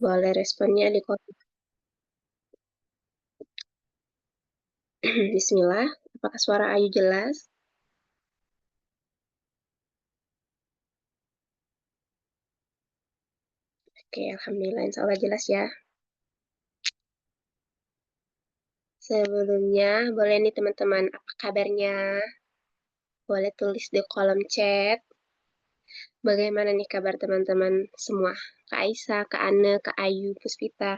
Boleh responnya di kolom. Bismillah, apakah suara Ayu jelas? Oke, Alhamdulillah, insya Allah jelas ya. Sebelumnya, boleh nih teman-teman, apa kabarnya? Boleh tulis di kolom chat. Bagaimana nih kabar teman-teman semua? Kak Aisyah, Kak Ane, Kak Ayu, Puspita,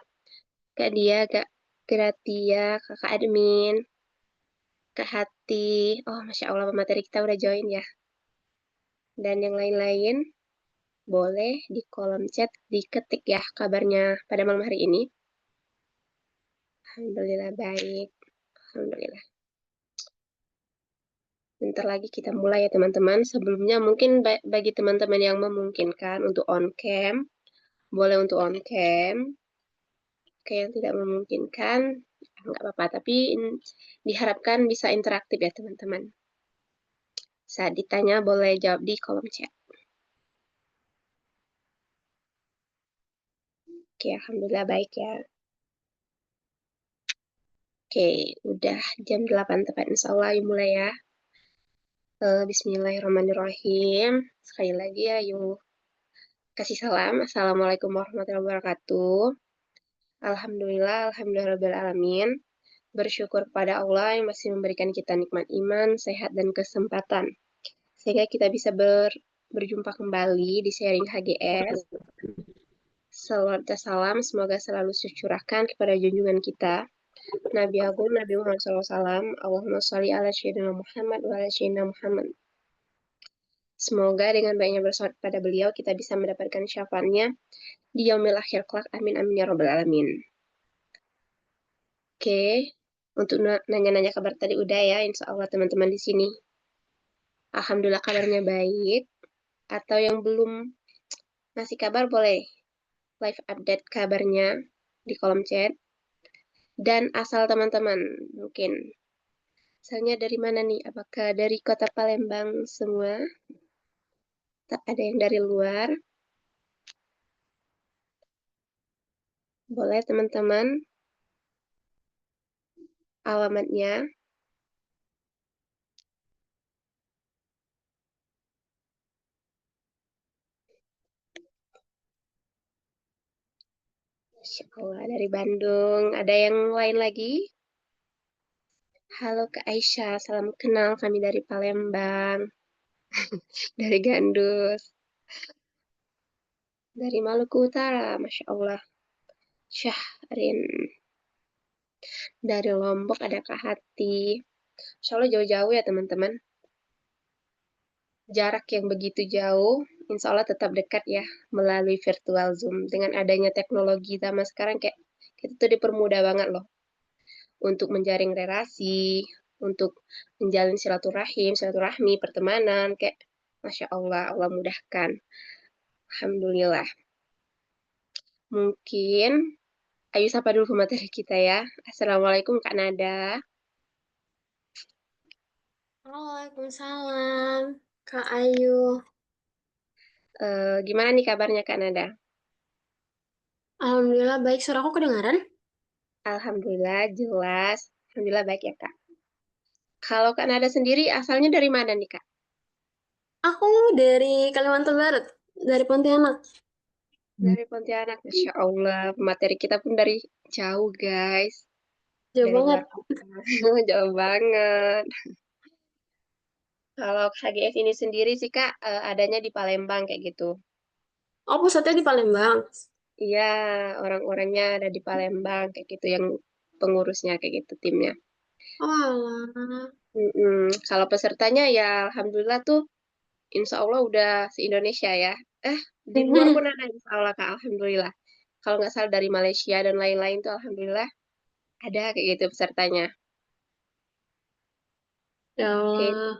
Kak Dia, Kak Gratia, Kakak Admin, Kak Hati. Oh, Masya Allah, pemateri kita udah join ya. Dan yang lain-lain, boleh di kolom chat diketik ya kabarnya pada malam hari ini. Alhamdulillah baik. Alhamdulillah. Bentar lagi kita mulai ya teman-teman. Sebelumnya mungkin bagi teman-teman yang memungkinkan untuk on cam, boleh untuk on cam. Oke, yang tidak memungkinkan, nggak apa-apa. Tapi diharapkan bisa interaktif ya teman-teman. Saat ditanya boleh jawab di kolom chat. Oke, Alhamdulillah baik ya. Oke, udah jam 8 tepat. Insya Allah, yuk mulai ya. Bismillahirrahmanirrahim. Sekali lagi ya, yuk kasih salam. Assalamualaikum warahmatullahi wabarakatuh. Alhamdulillah, alhamdulillahirrahmanirrahim. Bersyukur pada Allah yang masih memberikan kita nikmat iman, sehat, dan kesempatan. Sehingga kita bisa berjumpa kembali di sharing HGS. Salawat dan salam semoga selalu tercurahkan kepada junjungan kita, Nabi Agung, Nabi Muhammad SAW. Allahumma sholli ala Sayyidina Muhammad wa ala Sayyidina Muhammad. Semoga dengan banyaknya bersolat pada beliau, kita bisa mendapatkan syafaatnya di yaumil akhir kelak. Amin, amin, ya robbal alamin. Oke, untuk nanya-nanya kabar tadi udah ya, insya Allah teman-teman di sini. Alhamdulillah kabarnya baik. Atau yang belum ngasih kabar boleh live update kabarnya di kolom chat. Dan asal teman-teman, mungkin asalnya dari mana nih? Apakah dari kota Palembang semua? Tak ada yang dari luar? Boleh teman-teman. Alamatnya. Masya Allah, dari Bandung. Ada yang lain lagi? Halo Kak Aisyah, salam kenal kami dari Palembang, dari Gandus, dari Maluku Utara, Masya Allah. Syahrin, dari Lombok ada Kak Hati. Insya Allah jauh-jauh ya teman-teman. Jarak yang begitu jauh, insya Allah tetap dekat ya melalui virtual Zoom. Dengan adanya teknologi zaman sekarang kayak kita tuh dipermudah banget loh untuk menjaring relasi, untuk menjalin silaturahmi, pertemanan, kayak Masya Allah, Allah mudahkan. Alhamdulillah. Mungkin, ayo sapa dulu pemateri kita ya. Assalamualaikum Kak Nada. Waalaikumsalam, Kak Ayu. Gimana nih kabarnya Kak Nada? Alhamdulillah baik, suara aku kedengaran? Alhamdulillah, jelas. Alhamdulillah baik ya Kak. Kalau Kak Nada sendiri asalnya dari mana nih Kak? Aku dari Kalimantan Barat, dari Pontianak. Dari Pontianak, Masya Allah. Materi kita pun dari jauh guys. Jauh Dari banget. luar kota. Jauh banget. Kalau HGS ini sendiri sih Kak, adanya di Palembang kayak gitu. Oh, pusatnya di Palembang. Iya, orang-orangnya ada di Palembang kayak gitu, yang pengurusnya kayak gitu timnya. Oh, alah. Kalau pesertanya ya Alhamdulillah tuh, Insya Allah udah se-Indonesia ya. Di luar pun ada Insya Allah Kak, Alhamdulillah. Kalau nggak salah dari Malaysia dan lain-lain tuh Alhamdulillah ada kayak gitu pesertanya. Ya Oke, Allah.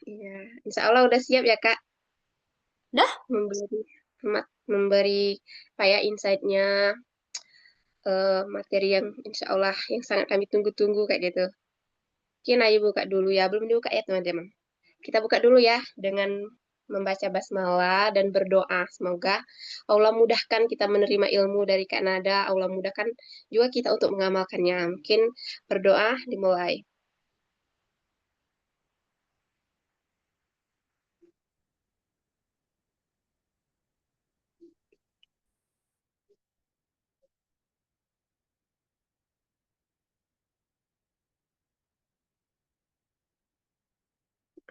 iya. Insya Allah udah siap ya Kak Dah? memberi memberi kayak insight-nya, materi yang insya Allah yang sangat kami tunggu-tunggu kayak gitu. Mungkin ayo buka dulu ya, belum dibuka ya teman-teman. Kita buka dulu ya dengan membaca basmalah dan berdoa. Semoga Allah mudahkan kita menerima ilmu dari Kak Nada, Allah mudahkan juga kita untuk mengamalkannya. Mungkin berdoa dimulai.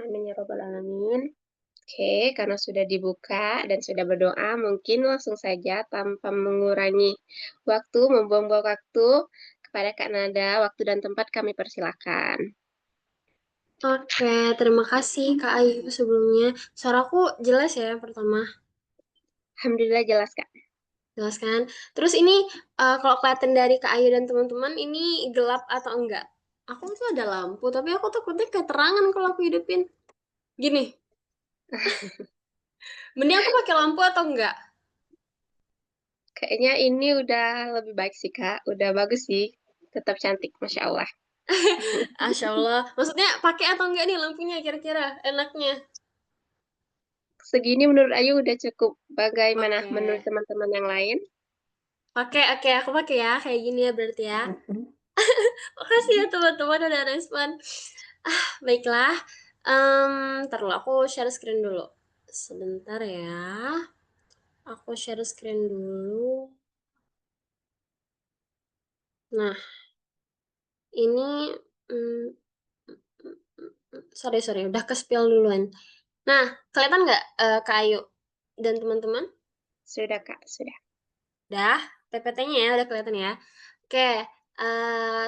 Amin ya robbal alamin. Oke, karena sudah dibuka dan sudah berdoa, mungkin langsung saja tanpa mengurangi waktu, membuang-buang waktu kepada Kak Nada, waktu dan tempat kami persilakan. Oke, terima kasih Kak Ayu sebelumnya. Suaraku jelas ya yang pertama, Alhamdulillah jelas Kak. jelas kan? Terus ini kalau kelihatan dari Kak Ayu dan teman-teman ini gelap atau enggak? Aku tuh ada lampu, tapi aku takutnya keterangan kalau aku hidupin. Gini, mending aku pakai lampu atau enggak? Kayaknya ini udah lebih baik sih Kak, udah bagus sih, tetap cantik, Masya Allah. Asya Allah. Maksudnya pakai atau enggak nih lampunya kira-kira enaknya? Segini menurut Ayu udah cukup. Bagaimana Oke. menurut teman-teman yang lain? Pakai, oke, aku pakai ya. Kayak gini ya berarti ya. Makasih ya teman-teman udah respon. Baiklah. Ntar dulu, aku share screen dulu. Sebentar ya. Aku share screen dulu. Nah, ini... mm, sorry, udah ke spill duluan. Nah, kelihatan nggak Kak Ayu dan teman-teman? Sudah Kak, sudah. Dah, PPT-nya ya udah kelihatan ya. Oke,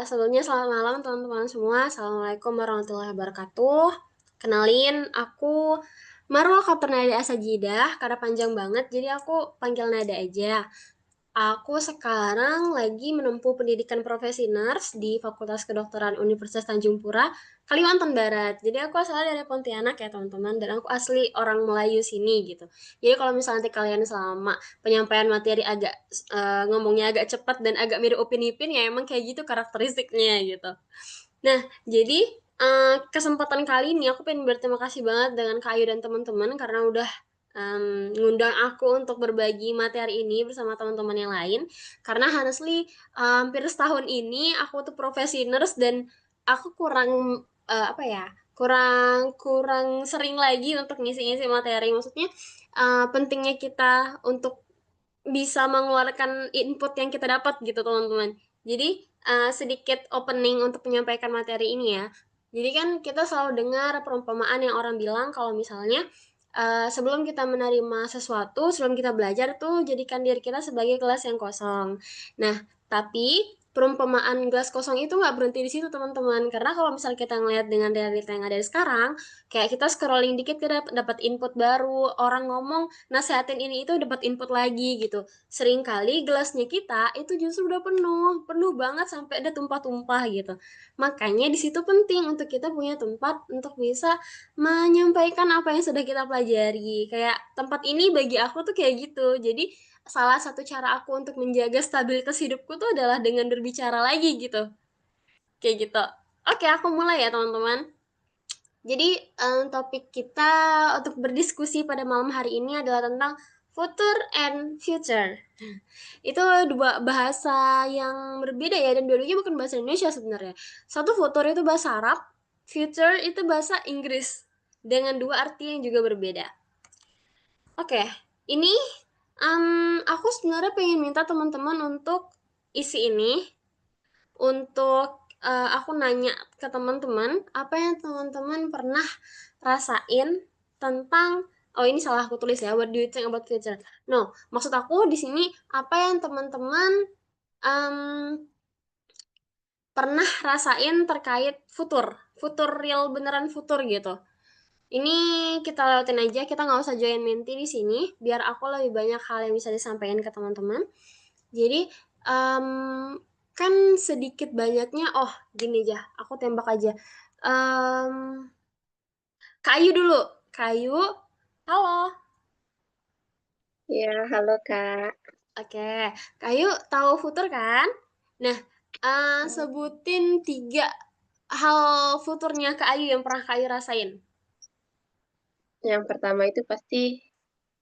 sebelumnya selamat malam teman-teman semua. Assalamualaikum warahmatullahi wabarakatuh. Kenalin, aku Marwa Katernada Asajidah, karena panjang banget, jadi aku panggil Nada aja. Aku sekarang lagi menempuh pendidikan profesi nurse di Fakultas Kedokteran Universitas Tanjung Pura, Kalimantan Barat. Jadi aku asalnya dari Pontianak ya teman-teman, dan aku asli orang Melayu sini gitu. Jadi kalau misalnya nanti kalian selama penyampaian materi agak ngomongnya agak cepat dan agak mirip Upin Ipin ya emang kayak gitu karakteristiknya gitu. Nah, jadi kesempatan kali ini aku pengen berterima kasih banget dengan Kak Ayu dan teman-teman karena udah ngundang aku untuk berbagi materi ini bersama teman-teman yang lain. Karena honestly, hampir setahun ini aku tuh profesi nurse dan aku kurang apa ya? Kurang kurang sering lagi untuk ngisi-ngisi materi. Maksudnya pentingnya kita untuk bisa mengeluarkan input yang kita dapat gitu teman-teman. Jadi sedikit opening untuk menyampaikan materi ini ya. Jadi kan kita selalu dengar perumpamaan yang orang bilang kalau misalnya sebelum kita menerima sesuatu, sebelum kita belajar tuh jadikan diri kita sebagai gelas yang kosong. Nah, tapi perumpamaan gelas kosong itu nggak berhenti di situ teman-teman. Karena kalau misalnya kita ngelihat dengan realita yang ada sekarang, kayak kita scrolling dikit kita dapat input baru, orang ngomong nasehatin ini itu dapat input lagi gitu. Seringkali gelasnya kita itu justru udah penuh, penuh banget sampai ada tumpah-tumpah gitu. Makanya di situ penting untuk kita punya tempat untuk bisa menyampaikan apa yang sudah kita pelajari. Kayak tempat ini bagi aku tuh kayak gitu. Jadi salah satu cara aku untuk menjaga stabilitas hidupku tuh adalah dengan berbicara lagi gitu. Kayak gitu. Oke, aku mulai ya teman-teman. Jadi topik kita untuk berdiskusi pada malam hari ini adalah tentang future and future. Itu dua bahasa yang berbeda ya dan dua-duanya bukan bahasa Indonesia sebenarnya. Satu future itu bahasa Arab, future itu bahasa Inggris dengan dua arti yang juga berbeda. Oke, ini aku sebenarnya pengen minta teman-teman untuk isi ini untuk aku nanya ke teman-teman apa yang teman-teman pernah rasain tentang oh ini salah aku tulis ya what do you think about future no maksud aku di sini apa yang teman-teman em, pernah rasain terkait futur futur real beneran futur gitu ini kita lewatin aja kita nggak usah join menti di sini biar aku lebih banyak hal yang bisa disampaikan ke teman-teman jadi em, kan sedikit banyaknya oh gini aja aku tembak aja Em, Kayu dulu Kayu halo Ya, halo Kak. oke Kayu tahu futur kan nah sebutin tiga hal futurnya Kayu yang pernah Kayu rasain Yang pertama itu pasti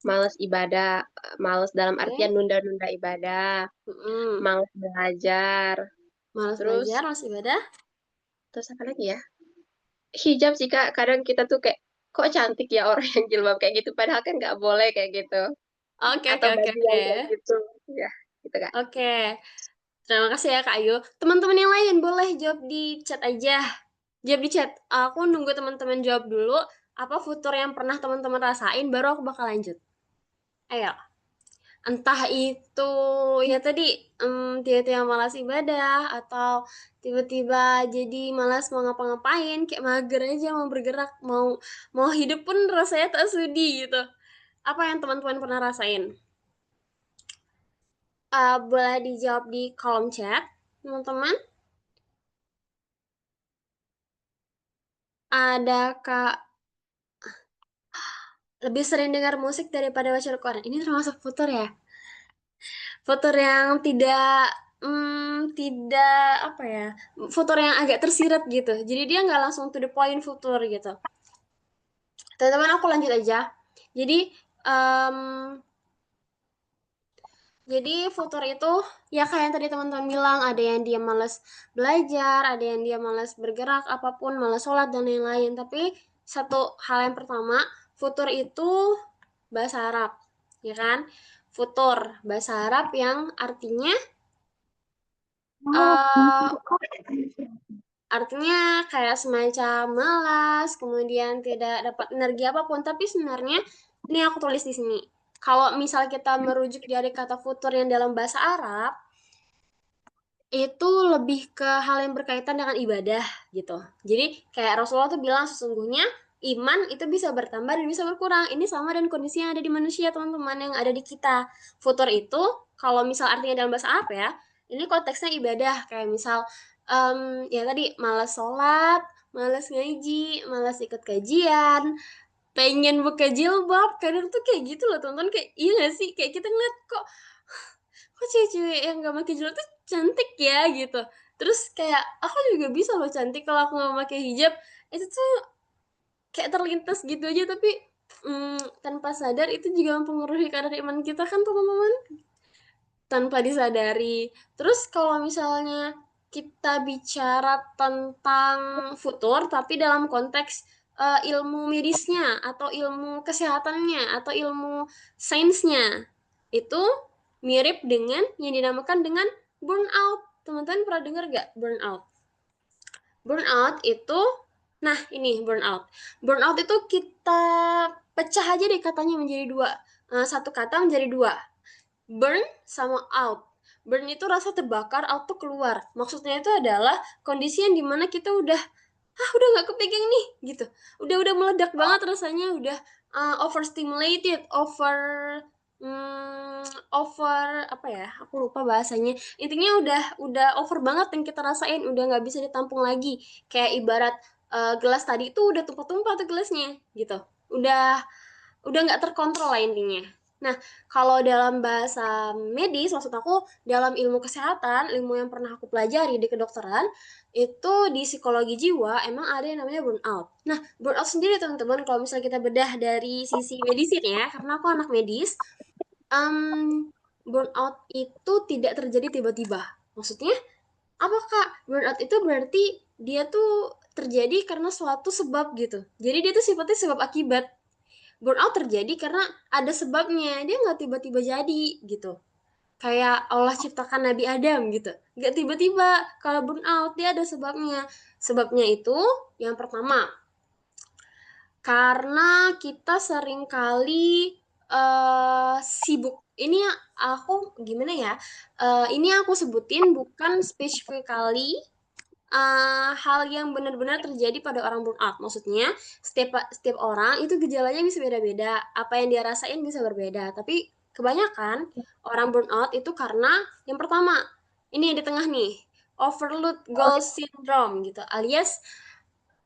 males ibadah, males dalam artian Oke. nunda-nunda ibadah, Mm-mm. males belajar, Malas terus belajar, malas ibadah. terus apa lagi ya? Hijab sih Kak, kadang kita tuh kayak kok cantik ya orang yang jilbab kayak gitu, padahal kan nggak boleh kayak gitu. Oke, Atau oke, oke, baju oke. yang kayak gitu, ya gitu Kak. Oke. Terima kasih ya Kak Ayu. Teman-teman yang lain boleh jawab di chat aja. Jawab di chat. Aku nunggu teman-teman jawab dulu. Apa fitur yang pernah teman-teman rasain, baru aku bakal lanjut. Ayo. Entah itu ya tadi tiba-tiba malas ibadah atau tiba-tiba jadi malas mau ngapa-ngapain, kayak mager aja mau bergerak, mau mau hidup pun rasanya tak sudi gitu. Apa yang teman-teman pernah rasain? Boleh dijawab di kolom chat, teman-teman. Ada Kak lebih sering dengar musik daripada baca Al-Quran. Ini termasuk futur ya? Futur yang tidak apa ya? Futur yang agak tersirat gitu. Jadi dia nggak langsung to the point futur gitu. Teman-teman aku lanjut aja. Jadi em, jadi futur itu ya kayak yang tadi teman-teman bilang, ada yang dia malas belajar, ada yang dia malas bergerak apapun, malas sholat dan lain-lain. Tapi satu hal yang pertama, futur itu bahasa Arab, ya kan? Futur bahasa Arab yang artinya eh artinya kayak semacam malas, kemudian tidak dapat energi apapun. Tapi sebenarnya ini aku tulis di sini. Kalau misal kita merujuk dari kata futur yang dalam bahasa Arab, itu lebih ke hal yang berkaitan dengan ibadah gitu. Jadi kayak Rasulullah tuh bilang sesungguhnya iman itu bisa bertambah dan bisa berkurang. Ini sama dan kondisi yang ada di manusia, teman-teman, yang ada di kita. Futur itu kalau misal artinya dalam bahasa Arab ya, ini konteksnya ibadah. Kayak misal ya tadi malas sholat, malas ngaji, malas ikut kajian, pengen buka jilbab. Kadang tuh kayak gitu loh, teman-teman, kayak iya gak sih, kayak kita ngeliat kok cewek-cewek yang gak pakai hijab tuh cantik ya gitu. Terus kayak aku juga bisa loh cantik kalau aku nggak pakai hijab. Itu tuh kayak terlintas gitu aja, tapi tanpa sadar itu juga mempengaruhi kadar iman kita kan teman-teman, tanpa disadari. Terus kalau misalnya kita bicara tentang futur tapi dalam konteks ilmu medisnya atau ilmu kesehatannya atau ilmu sainsnya, itu mirip dengan yang dinamakan dengan burnout. Teman-teman pernah dengar gak burnout? Burnout itu, nah ini burnout. Burnout itu kita pecah aja deh katanya menjadi dua. Satu kata menjadi dua. Burn sama out. Burn itu rasa terbakar, out tuh keluar. Maksudnya itu adalah kondisi yang dimana kita udah nggak kepegang nih gitu. Udah meledak banget rasanya, udah overstimulated, over apa ya? Aku lupa bahasanya. Intinya udah over banget yang kita rasain, udah nggak bisa ditampung lagi. Kayak ibarat gelas tadi itu udah tumpah-tumpah tuh gelasnya gitu. Udah udah nggak terkontrol lah intinya. Nah, kalau dalam bahasa medis, maksud aku dalam ilmu kesehatan, ilmu yang pernah aku pelajari di kedokteran, itu di psikologi jiwa emang ada yang namanya burnout. Nah, burnout sendiri teman-teman, kalau misalnya kita bedah dari sisi medis ya, karena aku anak medis, burnout itu tidak terjadi tiba-tiba. Maksudnya, apa Kak? Burnout itu berarti dia tuh terjadi karena suatu sebab gitu. Jadi dia tuh sifatnya sebab akibat. Burnout terjadi karena ada sebabnya, dia nggak tiba-tiba jadi gitu. Kayak Allah ciptakan Nabi Adam gitu, nggak tiba-tiba. Kalau burnout dia ada sebabnya. Sebabnya itu yang pertama, karena kita sering kali sibuk. Ini aku gimana ya, ini aku sebutin bukan specifically hal yang benar-benar terjadi pada orang burnout. Maksudnya, setiap setiap orang itu gejalanya bisa beda-beda, apa yang dia rasain bisa berbeda. Tapi kebanyakan orang burnout itu karena yang pertama, ini yang di tengah nih, overload goal syndrome gitu, alias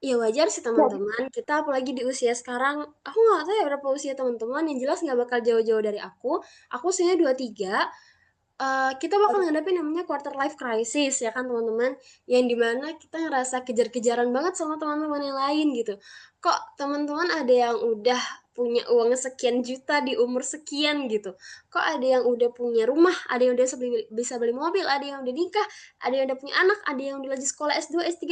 ya wajar sih teman-teman. Kita apalagi di usia sekarang, aku nggak tahu ya berapa usia teman-teman, yang jelas nggak bakal jauh-jauh dari aku. Aku usianya 23, kita bakal ngadepin namanya quarter life crisis ya kan teman-teman, yang dimana kita ngerasa kejar-kejaran banget sama teman-teman yang lain gitu. Kok teman-teman ada yang udah punya uang sekian juta di umur sekian gitu. Kok ada yang udah punya rumah, ada yang udah bisa beli mobil, ada yang udah nikah, ada yang udah punya anak, ada yang udah lagi sekolah S2, S3,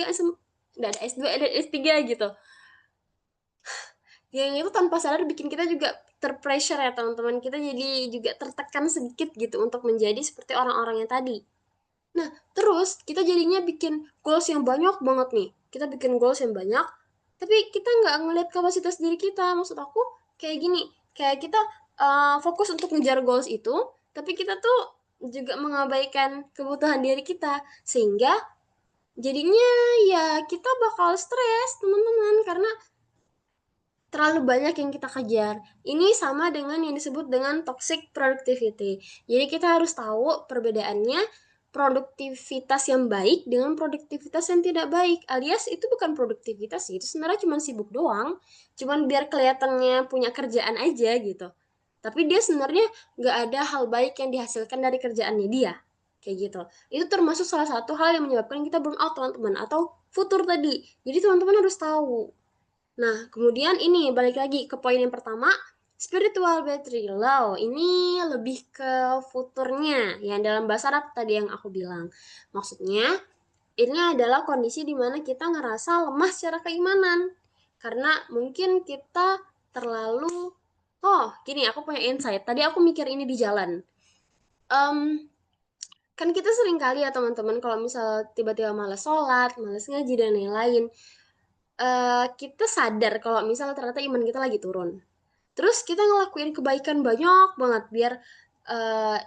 udah ada S2, ada S3 gitu. Yang itu tanpa sadar bikin kita juga terpressure ya teman-teman. Kita jadi juga tertekan sedikit gitu untuk menjadi seperti orang-orang yang tadi. Nah, terus kita jadinya bikin goals yang banyak banget nih. Kita bikin goals yang banyak, tapi kita nggak ngeliat kapasitas diri kita. Maksud aku kayak gini, kayak kita fokus untuk ngejar goals itu, tapi kita tuh juga mengabaikan kebutuhan diri kita. Sehingga jadinya ya kita bakal stres, teman-teman, karena terlalu banyak yang kita kejar. Ini sama dengan yang disebut dengan toxic productivity. Jadi kita harus tahu perbedaannya produktivitas yang baik dengan produktivitas yang tidak baik. Alias itu bukan produktivitas sih, itu sebenarnya cuma sibuk doang. Cuman biar kelihatannya punya kerjaan aja gitu. Tapi dia sebenarnya nggak ada hal baik yang dihasilkan dari kerjaannya dia. Kayak gitu. Itu termasuk salah satu hal yang menyebabkan kita burn out, teman-teman. Atau futur tadi. Jadi teman-teman harus tahu. Nah, kemudian ini balik lagi ke poin yang pertama, spiritual battery low. Ini lebih ke futurnya, yang dalam bahasa Arab tadi yang aku bilang. Maksudnya, ini adalah kondisi di mana kita ngerasa lemah secara keimanan. Karena mungkin kita terlalu, oh gini aku punya insight, tadi aku mikir ini di jalan. Em, kan kita sering kali ya teman-teman kalau misal tiba-tiba malas sholat, malas ngaji dan lain-lain, kita sadar kalau misalnya ternyata iman kita lagi turun. Terus kita ngelakuin kebaikan banyak banget biar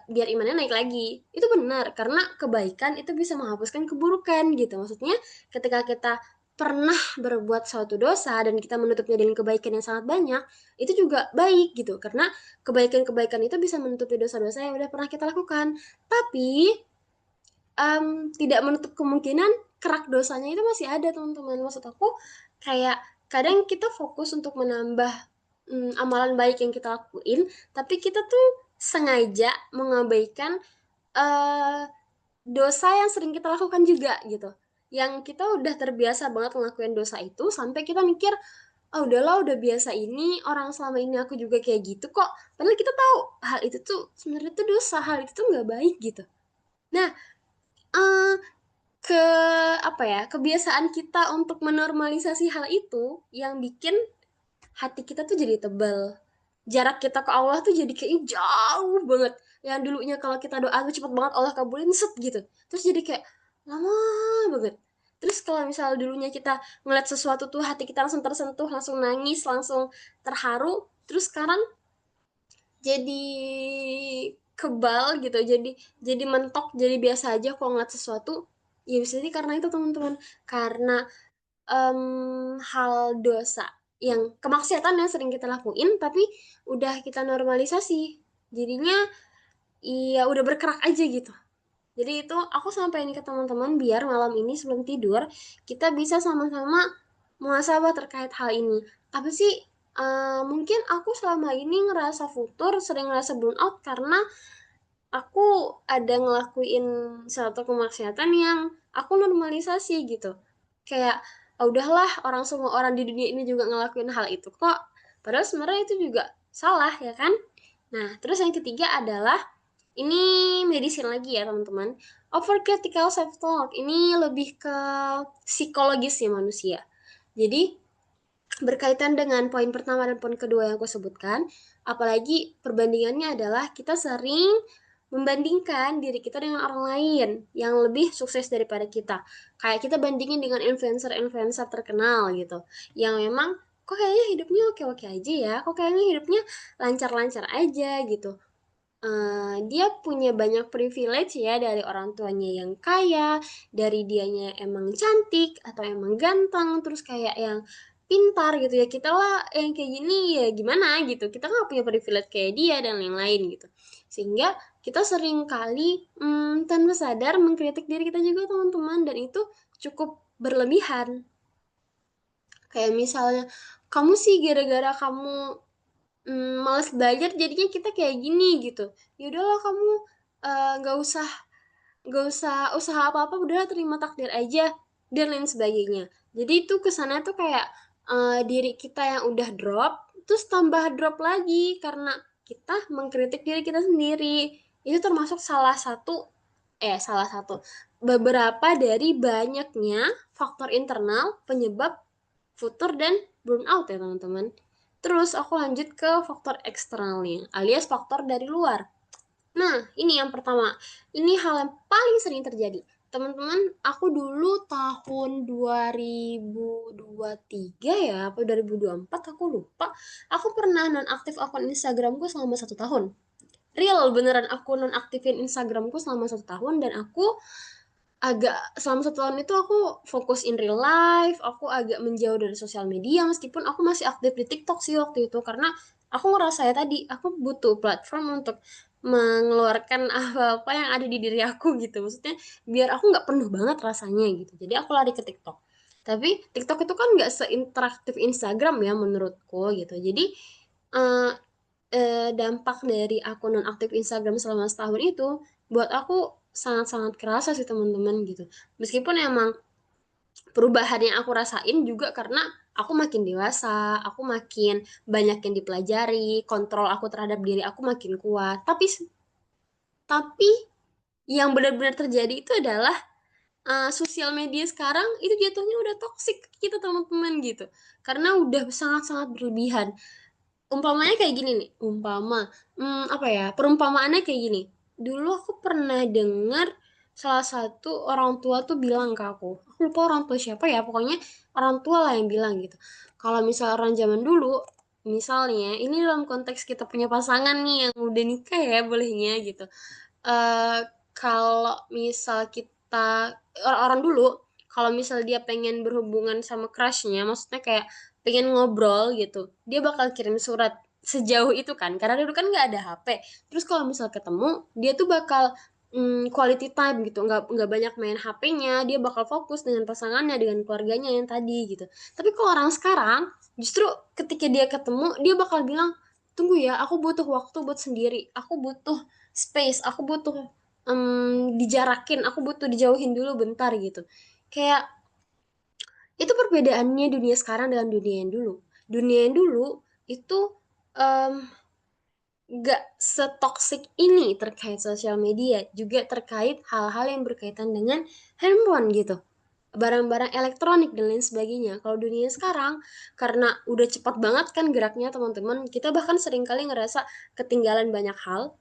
imannya naik lagi. Itu benar karena kebaikan itu bisa menghapuskan keburukan gitu. Maksudnya ketika kita pernah berbuat suatu dosa dan kita menutupnya dengan kebaikan yang sangat banyak, itu juga baik gitu. Karena kebaikan-kebaikan itu bisa menutupi dosa-dosa yang udah pernah kita lakukan. Tapi tidak menutup kemungkinan kerak dosanya itu masih ada teman-teman. Maksud aku kayak kadang kita fokus untuk menambah amalan baik yang kita lakuin, tapi kita tuh sengaja mengabaikan eh, dosa yang sering kita lakukan juga gitu. Yang kita udah terbiasa banget ngelakuin dosa itu sampai kita mikir, ah udahlah udah biasa ini orang selama ini aku juga kayak gitu kok. Padahal kita tahu hal itu tuh sebenarnya tuh dosa, hal itu tuh nggak baik gitu. Nah, eh, ke apa ya kebiasaan kita untuk menormalisasi hal itu yang bikin hati kita tuh jadi tebal, jarak kita ke Allah tuh jadi kayak jauh banget. Yang dulunya kalau kita doa tuh cepet banget Allah kabulin set gitu, terus jadi kayak lama banget. Terus kalau misal dulunya kita ngeliat sesuatu tuh hati kita langsung tersentuh, langsung nangis, langsung terharu, terus sekarang jadi kebal gitu, jadi mentok, jadi biasa aja kalau ngeliat sesuatu. Ya bisa sih karena itu teman-teman, karena hal dosa yang kemaksiatan yang sering kita lakuin tapi udah kita normalisasi, jadinya iya udah berkerak aja gitu. Jadi itu aku sampaikan ke teman-teman biar malam ini sebelum tidur kita bisa sama-sama muhasabah terkait hal ini. Apa sih mungkin aku selama ini ngerasa futur, sering ngerasa burn out karena aku ada ngelakuin satu kemaksiatan yang aku normalisasi gitu. Kayak, "Ah, udahlah orang semua orang di dunia ini juga ngelakuin hal itu kok." Padahal sebenarnya itu juga salah ya kan? Nah, terus yang ketiga adalah ini medicine lagi ya teman-teman. Overcritical self-talk ini lebih ke psikologis ya manusia. Jadi berkaitan dengan poin pertama dan poin kedua yang aku sebutkan, apalagi perbandingannya adalah kita sering membandingkan diri kita dengan orang lain yang lebih sukses daripada kita. Kayak kita bandingin dengan influencer-influencer terkenal gitu, yang memang kok kayaknya hidupnya oke-oke aja ya, kok kayaknya hidupnya lancar-lancar aja gitu. Dia punya banyak privilege ya dari orang tuanya yang kaya, dari dianya emang cantik atau emang ganteng, terus kayak yang pintar gitu ya. Kita lah yang kayak gini ya gimana gitu. Kita nggak punya privilege kayak dia dan lain-lain gitu. Sehingga kita sering kali tanpa sadar mengkritik diri kita juga teman-teman dan itu cukup berlebihan. Kayak misalnya kamu sih gara-gara kamu males belajar jadinya kita kayak gini gitu. Ya udahlah kamu nggak usah usaha apa-apa, udahlah terima takdir aja dan lain sebagainya. Jadi itu kesannya tuh kayak diri kita yang udah drop, terus tambah drop lagi karena kita mengkritik diri kita sendiri. Itu termasuk salah satu beberapa dari banyaknya faktor internal penyebab futur dan burnout ya teman-teman. Terus aku lanjut ke faktor eksternalnya, alias faktor dari luar. Nah, ini yang pertama. Ini hal yang paling sering terjadi. Teman-teman, aku dulu tahun 2023 ya, apa 2024 aku lupa. Aku pernah nonaktif akun Instagramku selama 1 tahun. Real, beneran aku nonaktifin Instagramku selama 1 tahun dan aku agak selama 1 tahun itu aku fokus in real life, aku agak menjauh dari sosial media meskipun aku masih aktif di TikTok sih waktu itu karena aku ngerasa ya tadi aku butuh platform untuk mengeluarkan apa-apa yang ada di diri aku gitu. Maksudnya biar aku nggak penuh banget rasanya gitu. Jadi aku lari ke TikTok. Tapi TikTok itu kan nggak seinteraktif Instagram ya menurutku gitu. Jadi eh, dampak dari aku nonaktif Instagram selama setahun itu buat aku sangat-sangat kerasa sih teman-teman gitu. Meskipun emang perubahan yang aku rasain juga karena aku makin dewasa, aku makin banyak yang dipelajari, kontrol aku terhadap diri aku makin kuat. Tapi yang benar-benar terjadi itu adalah sosial media sekarang itu jatuhnya udah toksik ke kita teman-teman gitu. Karena udah sangat-sangat berlebihan. Umpamanya kayak gini nih, apa ya, perumpamaannya kayak gini. Dulu aku pernah dengar salah satu orang tua tuh bilang ke aku lupa orang tua siapa ya, pokoknya orang tua lah yang bilang gitu. Kalau misal orang zaman dulu, misalnya ini dalam konteks kita punya pasangan nih yang udah nikah ya bolehnya gitu. eh Kalau misal orang-orang dulu, kalau misal dia pengen berhubungan sama crushnya, maksudnya kayak pengen ngobrol gitu, dia bakal kirim surat sejauh itu kan, karena dulu kan nggak ada HP. Terus kalau misal ketemu, dia tuh bakal quality time gitu, nggak banyak main HP-nya, dia bakal fokus dengan pasangannya, dengan keluarganya yang tadi gitu. Tapi kalau orang sekarang, justru ketika dia ketemu, dia bakal bilang, tunggu ya, aku butuh waktu buat sendiri, aku butuh space, aku butuh dijarakin, aku butuh dijauhin dulu bentar gitu. Kayak itu perbedaannya dunia sekarang dengan dunia yang dulu. Dunia yang dulu itu em, gak setoksik ini terkait sosial media, juga terkait hal-hal yang berkaitan dengan handphone gitu, barang-barang elektronik dan lain sebagainya. Kalau dunia sekarang, karena udah cepat banget kan geraknya teman-teman, kita bahkan seringkali ngerasa ketinggalan banyak hal,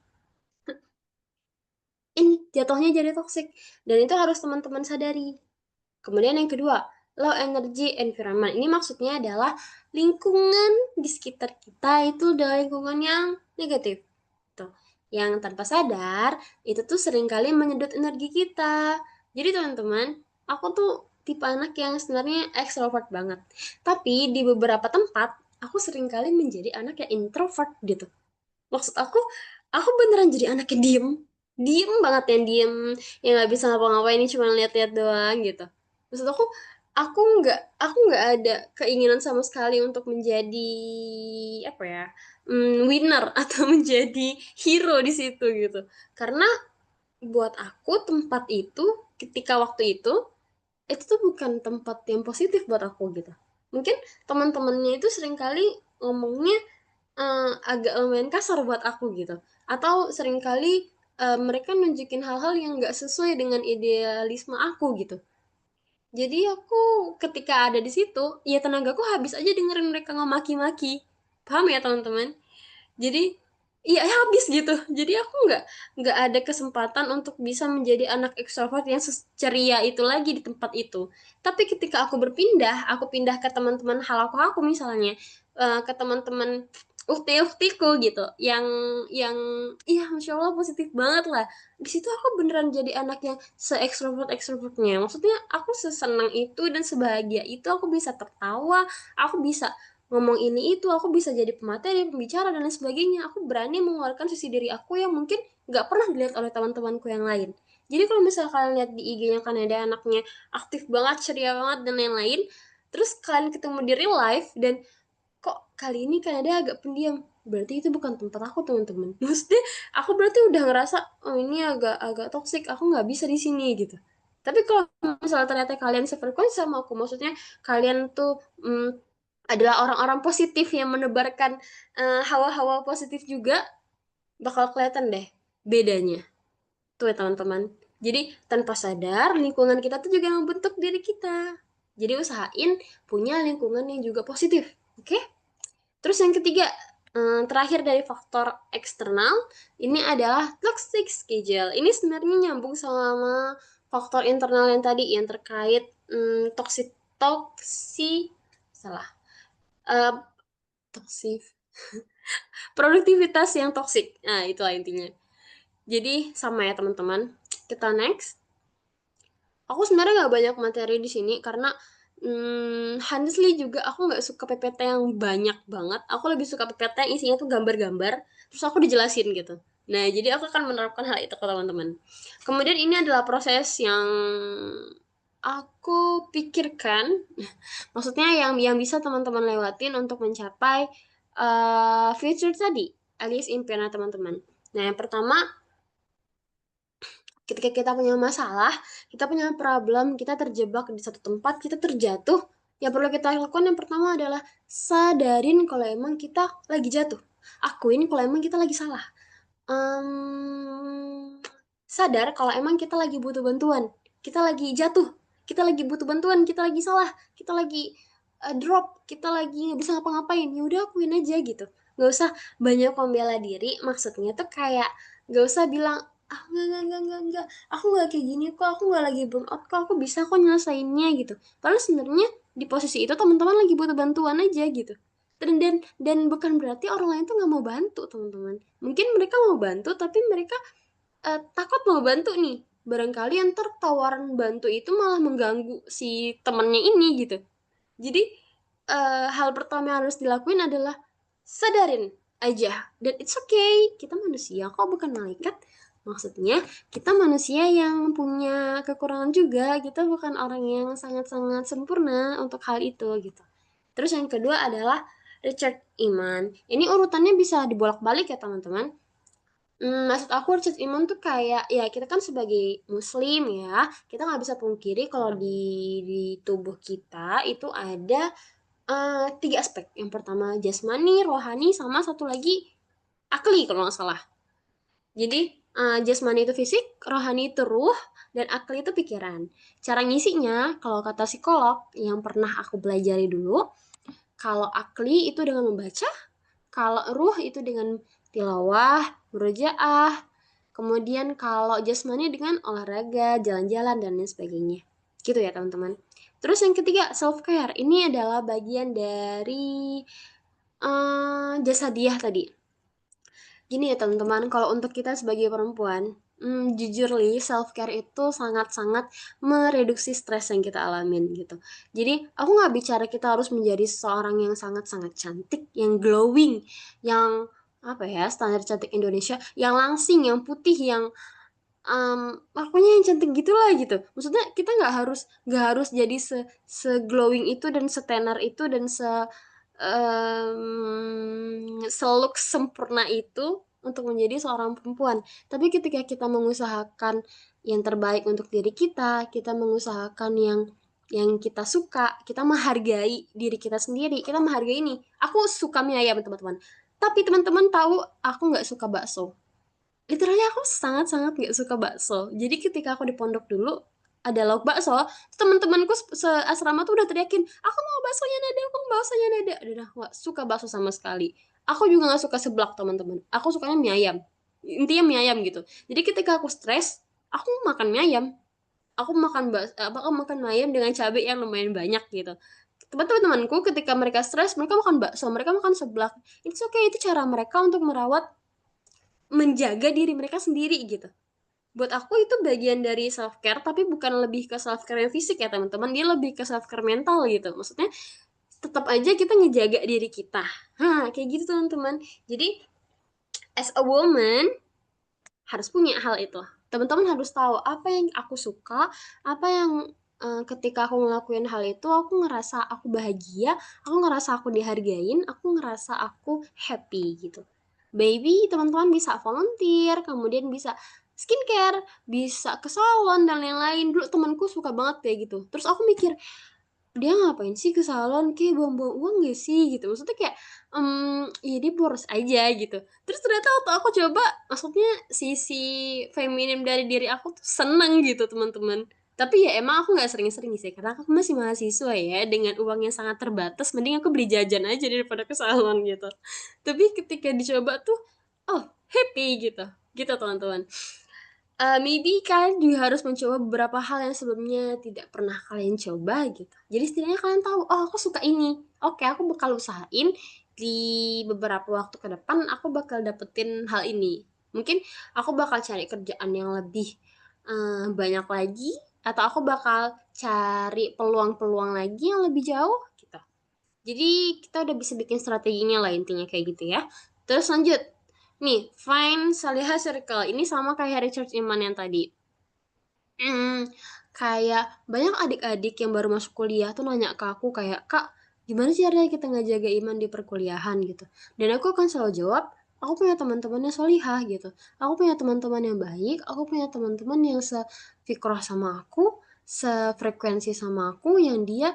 ini jatuhnya jadi toxic dan itu harus teman-teman sadari. Kemudian yang kedua, low energy environment. Ini maksudnya adalah lingkungan di sekitar kita itu adalah lingkungan yang negatif. Tuh. Yang tanpa sadar, itu tuh seringkali menyedot energi kita. Jadi teman-teman, aku tuh tipe anak yang sebenarnya extrovert banget. Tapi di beberapa tempat, aku seringkali menjadi anak yang introvert gitu. Maksud aku beneran jadi anak yang diem, diem banget, yang diem, yang nggak bisa ngapa-ngapain, ini cuma lihat-lihat doang gitu. Maksud aku nggak ada keinginan sama sekali untuk menjadi apa ya, winner atau menjadi hero di situ gitu. Karena buat aku tempat itu, ketika waktu itu tuh bukan tempat yang positif buat aku gitu. Mungkin teman-temannya itu seringkali ngomongnya agak lumayan kasar buat aku gitu. Atau seringkali mereka nunjukin hal-hal yang nggak sesuai dengan idealisme aku gitu. Jadi aku ketika ada di situ, ya tenagaku habis aja dengerin mereka ngemaki-maki. Paham ya teman-teman? Jadi iya habis gitu. Jadi aku nggak ada kesempatan untuk bisa menjadi anak ekstrovert yang ceria itu lagi di tempat itu. Tapi ketika aku berpindah, aku pindah ke teman-teman hal aku misalnya, ke teman-teman ukti-uktiku gitu, yang iya masya Allah positif banget lah. Di situ aku beneran jadi anak yang se ekstrovertnya. Maksudnya aku sesenang itu dan sebahagia itu, aku bisa tertawa, aku bisa ngomong ini itu, aku bisa jadi pemateri, pembicara dan lain sebagainya. Aku berani mengeluarkan sisi diri aku yang mungkin nggak pernah dilihat oleh teman-temanku yang lain. Jadi kalau misalnya kalian lihat di IG-nya kan ada anaknya aktif banget, ceria banget dan lain-lain, terus kalian ketemu di real life dan kok kali ini kan ada agak pendiam, berarti itu bukan tempat aku teman-teman. Maksudnya aku berarti udah ngerasa, oh ini agak agak toksik, aku nggak bisa di sini gitu. Tapi kalau misalnya ternyata kalian sefrekuensi sama aku, maksudnya kalian tuh adalah orang-orang positif yang menebarkan hawa-hawa positif juga, bakal kelihatan deh bedanya tuh ya teman-teman. Jadi tanpa sadar lingkungan kita tuh juga membentuk diri kita. Jadi usahain punya lingkungan yang juga positif. Oke? Terus yang ketiga, terakhir dari faktor eksternal, ini adalah toxic schedule. Ini sebenarnya nyambung sama faktor internal yang tadi yang terkait toxic toksi salah eh toksik produktivitas yang toksik. Nah, itulah intinya. Jadi sama ya teman-teman. Kita next. Aku sebenarnya nggak banyak materi di sini karena honestly juga aku nggak suka PPT yang banyak banget. Aku lebih suka PPT yang isinya tuh gambar-gambar, terus aku dijelasin gitu. Nah, jadi aku akan menerapkan hal itu ke teman-teman. Kemudian ini adalah proses yang aku pikirkan, maksudnya yang bisa teman-teman lewatin untuk mencapai future tadi, alias impian teman-teman. Nah, yang pertama, ketika kita punya masalah, kita punya problem, kita terjebak di satu tempat, kita terjatuh, yang perlu kita lakukan yang pertama adalah sadarin kalau emang kita lagi jatuh. Akuin kalau emang kita lagi salah. Sadar kalau emang kita lagi butuh bantuan, kita lagi jatuh, kita lagi butuh bantuan, kita lagi salah, kita lagi drop, kita lagi nggak bisa ngapa-ngapain. Ya udah akuin aja gitu. Nggak usah banyak pembela diri. Maksudnya tuh kayak nggak usah bilang ah enggak, aku nggak kayak gini kok, aku nggak lagi burn out kok, aku bisa kok nyelesainnya gitu. Padahal sebenarnya di posisi itu teman-teman lagi butuh bantuan aja gitu. Dan bukan berarti orang lain tuh nggak mau bantu teman-teman. Mungkin mereka mau bantu tapi mereka takut mau bantu nih. Barangkali ntar tawaran bantu itu malah mengganggu si temennya ini gitu. Jadi hal pertama yang harus dilakuin adalah sadarin aja. Dan it's okay, kita manusia kok, bukan malaikat. Maksudnya kita manusia yang punya kekurangan juga. Kita bukan orang yang sangat-sangat sempurna untuk hal itu gitu. Terus yang kedua adalah recharge iman. Ini urutannya bisa dibolak-balik ya teman-teman. Maksud aku Richard Imam tuh kayak ya kita kan sebagai Muslim ya, kita nggak bisa pungkiri kalau di tubuh kita itu ada tiga aspek. Yang pertama jasmani, rohani, sama satu lagi akli kalau nggak salah. Jadi jasmani itu fisik, rohani itu ruh, dan akli itu pikiran. Cara ngisinya, kalau kata psikolog yang pernah aku pelajari dulu, kalau akli itu dengan membaca, kalau ruh itu dengan tilawah, murojaah, kemudian kalau jasmani dengan olahraga, jalan-jalan, dan lain sebagainya. Gitu ya teman-teman. Terus yang ketiga, self-care. Ini adalah bagian dari jasa dia tadi. Gini ya teman-teman, kalau untuk kita sebagai perempuan, jujur li, self-care itu sangat-sangat mereduksi stres yang kita alamin gitu. Jadi, aku nggak bicara kita harus menjadi seseorang yang sangat-sangat cantik, yang glowing, yang apa ya, standar cantik Indonesia, yang langsing, yang putih, yang pokoknya yang cantik gitulah gitu. Maksudnya kita nggak harus jadi se glowing itu dan setenar itu dan seluk sempurna itu untuk menjadi seorang perempuan. Tapi ketika kita mengusahakan yang terbaik untuk diri kita mengusahakan yang kita suka, kita menghargai diri kita sendiri, kita menghargai ini. Aku suka mie ayam teman-teman. Tapi teman-teman tahu aku nggak suka bakso. Literally aku sangat-sangat gak suka bakso. Jadi ketika aku di pondok dulu ada lauk bakso, teman-temanku seasrama tuh udah teriakin, aku mau baksonya Nada, aku mau baksonya Nada. Udah gak suka bakso sama sekali. Aku juga gak suka seblak teman-teman. Aku sukanya mie ayam. Intinya mie ayam gitu. Jadi ketika aku stres, aku makan mie ayam. Aku makan mie ayam dengan cabai yang lumayan banyak gitu. Teman-temanku ketika mereka stres, mereka makan bakso, mereka makan seblak. It's okay, itu cara mereka untuk merawat menjaga diri mereka sendiri gitu. Buat aku itu bagian dari self care, tapi bukan lebih ke self care yang fisik ya teman-teman, dia lebih ke self care mental gitu. Maksudnya tetap aja kita ngejaga diri kita. Kayak gitu teman-teman. Jadi as a woman harus punya hal itu. Teman-teman harus tahu apa yang aku suka, apa yang ketika aku ngelakuin hal itu aku ngerasa aku bahagia, aku ngerasa aku dihargain, aku ngerasa aku happy gitu. Baby, teman-teman bisa volunteer, kemudian bisa skincare, bisa ke salon dan lain-lain. Dulu temanku suka banget kayak gitu. Terus aku mikir, dia ngapain sih ke salon, kayak buang-buang uang gak sih gitu, maksudnya kayak, ya dia boros aja gitu. Terus ternyata waktu aku coba, maksudnya sisi feminim dari diri aku tuh seneng gitu teman-teman. Tapi ya emang aku nggak sering-sering sih, karena aku masih mahasiswa ya, dengan uang yang sangat terbatas, mending aku beli jajan aja daripada ke salon gitu. Tapi ketika dicoba tuh, oh happy gitu, gitu teman-teman. Maybe kalian juga harus mencoba beberapa hal yang sebelumnya tidak pernah kalian coba gitu. Jadi setidaknya kalian tahu, oh aku suka ini. Oke, aku bakal usahain di beberapa waktu ke depan aku bakal dapetin hal ini. Mungkin aku bakal cari kerjaan yang lebih banyak lagi, atau aku bakal cari peluang-peluang lagi yang lebih jauh gitu. Jadi kita udah bisa bikin strateginya lah intinya kayak gitu ya. Terus lanjut. Nih, find Saliha Circle. Ini sama kayak Richard Iman yang tadi. Hmm, kayak banyak adik-adik yang baru masuk kuliah tuh nanya ke aku kayak, Kak, gimana sih caranya kita ngejaga iman di perkuliahan gitu. Dan aku akan selalu jawab, aku punya teman-teman yang solihah gitu. Aku punya teman-teman yang baik, aku punya teman-teman yang sefikroh sama aku, sefrekuensi sama aku, yang dia,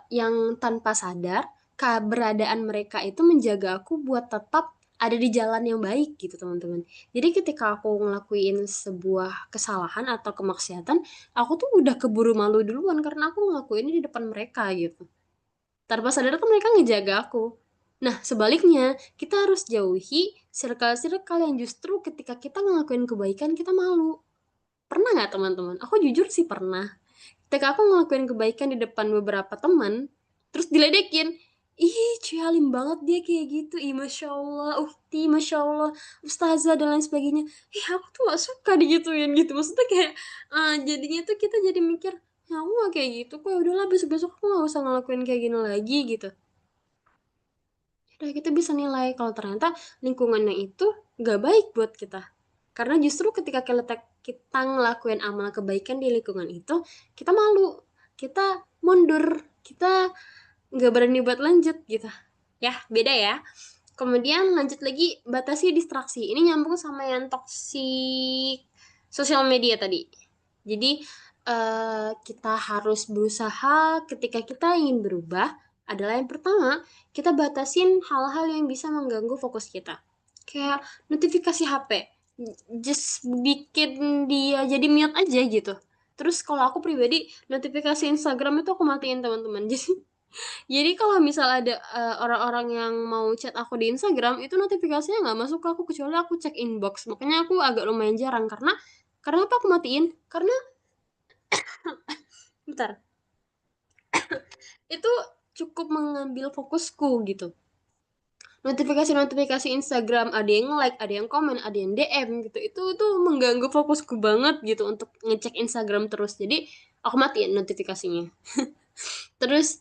yang tanpa sadar, keberadaan mereka itu menjaga aku buat tetap ada di jalan yang baik gitu teman-teman. Jadi ketika aku ngelakuin sebuah kesalahan atau kemaksiatan, aku tuh udah keburu malu duluan karena aku ngelakuinnya di depan mereka gitu. Tanpa sadar tuh mereka ngejaga aku. Nah, sebaliknya, kita harus jauhi circle-circle yang justru ketika kita ngelakuin kebaikan, kita malu. Pernah nggak teman-teman? Aku jujur sih pernah. Ketika aku ngelakuin kebaikan di depan beberapa teman, terus diledekin, ih cuy alim banget dia kayak gitu, ih masya Allah, ukti, masya Allah, ustazah dan lain sebagainya. Ih aku tuh gak suka digituin gitu, maksudnya kayak jadinya tuh kita jadi mikir, ya aku gak kayak gitu kok, ya udahlah besok-besok aku gak usah ngelakuin kayak gini lagi gitu. Udah kita bisa nilai kalau ternyata lingkungannya itu gak baik buat kita. Karena justru ketika kita ngelakuin amal kebaikan di lingkungan itu, kita malu, kita mundur, kita nggak berani buat lanjut gitu. Ya, beda ya. Kemudian lanjut lagi, batasi distraksi. Ini nyambung sama yang toxic sosial media tadi. Jadi, kita harus berusaha ketika kita ingin berubah, adalah yang pertama, kita batasin hal-hal yang bisa mengganggu fokus kita. Kayak notifikasi HP. Just bikin dia jadi mute aja gitu. Terus kalau aku pribadi, notifikasi Instagram itu aku matiin teman-teman. Jadi kalau misal ada orang-orang yang mau chat aku di Instagram, itu notifikasinya nggak masuk ke aku kecuali aku cek inbox. Makanya aku agak lumayan jarang karena apa aku matiin? Karena bentar, itu cukup mengambil fokusku gitu. Notifikasi-notifikasi Instagram ada yang like, ada yang komen, ada yang DM gitu. Itu mengganggu fokusku banget gitu untuk ngecek Instagram terus. Jadi aku matiin notifikasinya. Terus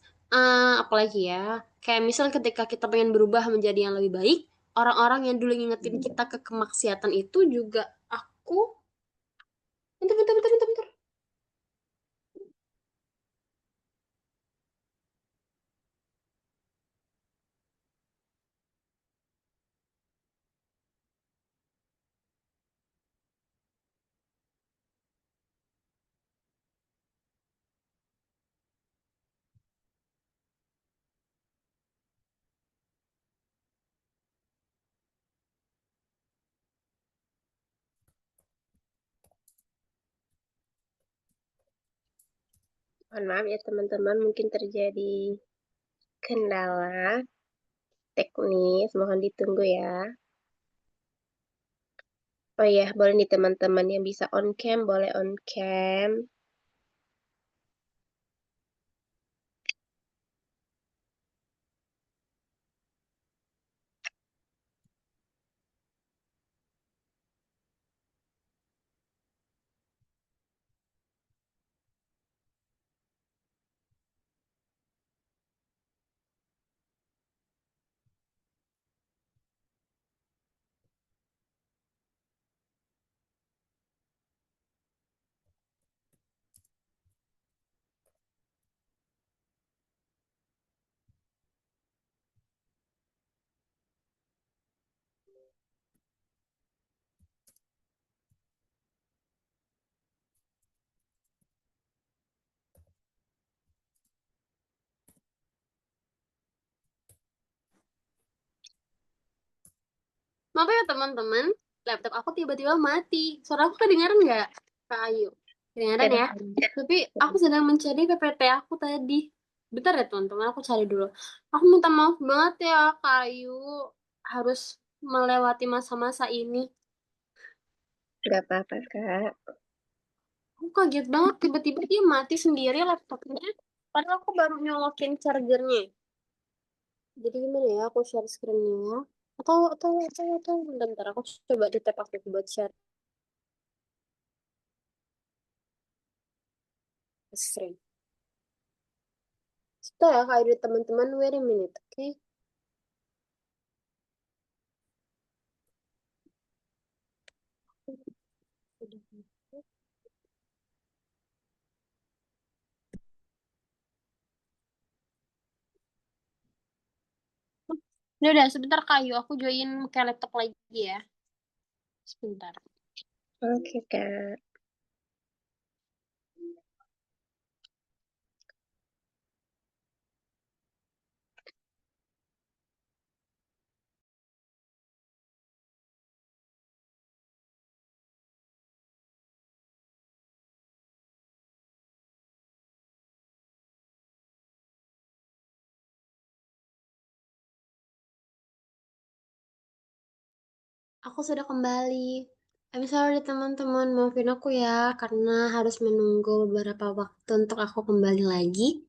apalagi ya? Kayak misal ketika kita pengen berubah menjadi yang lebih baik, orang-orang yang dulu ngingetin kita ke kemaksiatan itu juga aku bentar bentar bentar bentar, bentar. Mohon maaf ya teman-teman, mungkin terjadi kendala teknis, mohon ditunggu ya. Oh iya, boleh nih teman-teman yang bisa on cam, boleh on cam. Maaf ya teman-teman, laptop aku tiba-tiba mati. Suara aku kedengaran nggak, Kak Ayu? Kedengaran ya? Kedengaran. Tapi aku sedang mencari PPT aku tadi. Bentar ya teman-teman, aku cari dulu. Aku minta maaf banget ya, Kak Ayu. Harus melewati masa-masa ini. Gak apa-apa, Kak. Aku kaget banget, tiba-tiba dia mati sendiri laptopnya. Padahal aku baru nyolokin chargernya. Jadi gimana ya, aku share screen-nya. Atau, bentar, aku coba di tab aku buat share screen. Sudah ya, kayak teman-teman, wait a minute, oke? Udah, sebentar Kayu, aku join ke laptop lagi ya. Sebentar. Oke, Kak. Aku sudah kembali. I'm sorry teman-teman, maafin aku ya, karena harus menunggu beberapa waktu untuk aku kembali lagi.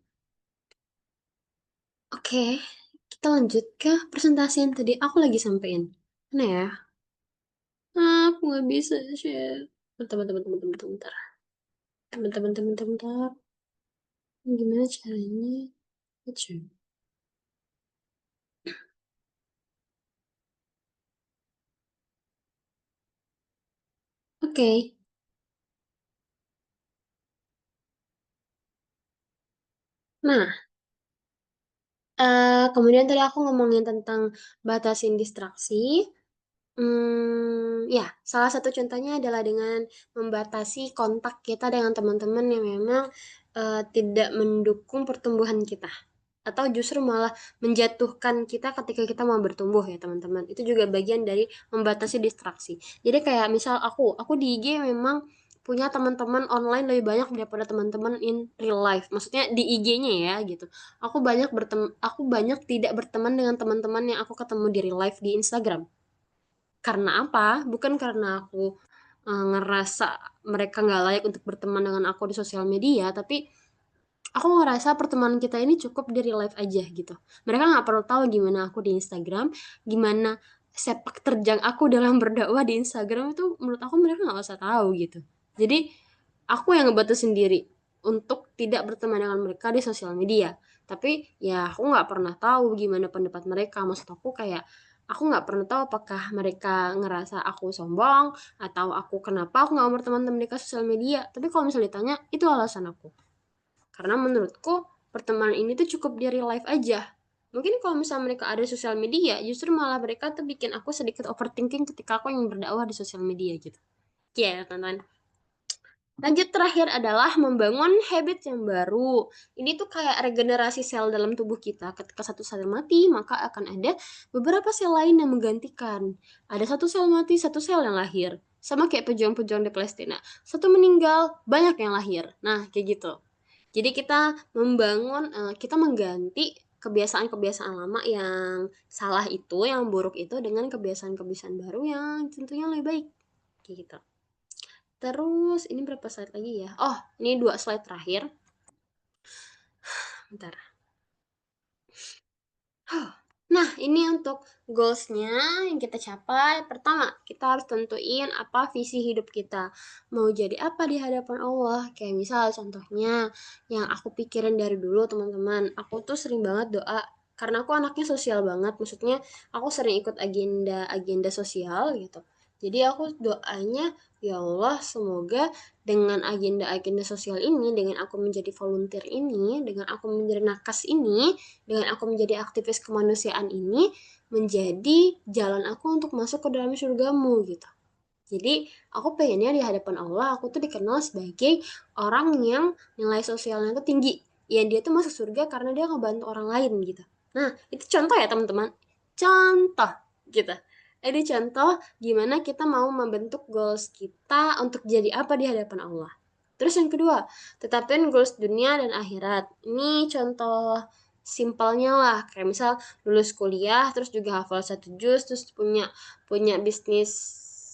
Oke, kita lanjut ke presentasi yang tadi aku lagi sampein. Mana ya? Aku nggak bisa share. Bentar, bentar, bentar, bentar, bentar, bentar. Bentar, bentar, bentar, bentar. Gimana caranya? Oke. Oke. Nah, kemudian tadi aku ngomongin tentang batasin distraksi. Ya, salah satu contohnya adalah dengan membatasi kontak kita dengan teman-teman yang memang tidak mendukung pertumbuhan kita, atau justru malah menjatuhkan kita ketika kita mau bertumbuh ya teman-teman. Itu juga bagian dari membatasi distraksi. Jadi kayak misal aku di IG memang punya teman-teman online lebih banyak daripada teman-teman in real life. Maksudnya di IG-nya ya gitu. Aku banyak tidak berteman dengan teman-teman yang aku ketemu di real life di Instagram. Karena apa? Bukan karena aku ngerasa mereka nggak layak untuk berteman dengan aku di sosial media, tapi aku ngerasa pertemanan kita ini cukup di real life aja gitu. Mereka nggak perlu tahu gimana aku di Instagram, gimana sepak terjang aku dalam berdakwah di Instagram. Itu menurut aku mereka nggak usah tahu gitu. Jadi aku yang ngebatas sendiri untuk tidak berteman dengan mereka di sosial media. Tapi ya aku nggak pernah tahu gimana pendapat mereka. Maksud aku kayak aku nggak pernah tahu apakah mereka ngerasa aku sombong atau aku kenapa aku nggak mau berteman dengan mereka sosial media. Tapi kalau misalnya ditanya, itu alasan aku. Karena menurutku pertemanan ini tuh cukup di real life aja. Mungkin kalau misalnya mereka ada di sosial media, justru malah mereka tuh bikin aku sedikit overthinking ketika aku yang berdakwah di sosial media gitu. Oke, ya, teman-teman. Lanjut terakhir adalah membangun habit yang baru. Ini tuh kayak regenerasi sel dalam tubuh kita. Ketika satu sel mati, maka akan ada beberapa sel lain yang menggantikan. Ada satu sel mati, satu sel yang lahir. Sama kayak pejuang-pejuang di Palestina. Satu meninggal, banyak yang lahir. Nah, kayak gitu. Jadi kita mengganti kebiasaan-kebiasaan lama yang salah itu, yang buruk itu dengan kebiasaan-kebiasaan baru yang tentunya lebih baik. Kayak gitu. Terus ini berapa slide lagi ya? Oh, ini 2 slide terakhir. Bentar. Nah, ini untuk goals-nya yang kita capai. Pertama, kita harus tentuin apa visi hidup kita. Mau jadi apa di hadapan Allah. Kayak misal contohnya, yang aku pikirin dari dulu teman-teman. Aku tuh sering banget doa. Karena aku anaknya sosial banget. Maksudnya, aku sering ikut agenda-agenda sosial gitu. Jadi aku doanya, ya Allah semoga dengan agenda-agenda sosial ini, dengan aku menjadi volunteer ini, dengan aku menjadi nakas ini, dengan aku menjadi aktivis kemanusiaan ini menjadi jalan aku untuk masuk ke dalam surgamu gitu. Jadi aku pengennya di hadapan Allah aku tuh dikenal sebagai orang yang nilai sosialnya tuh tinggi. Ya dia tuh masuk surga karena dia ngebantu orang lain gitu. Nah itu contoh ya teman-teman. Contoh gitu. Ini contoh gimana kita mau membentuk goals kita untuk jadi apa di hadapan Allah. Terus yang kedua, tetapin goals dunia dan akhirat. Ini contoh simpelnya lah, kayak misal lulus kuliah, terus juga hafal satu juz, terus punya punya bisnis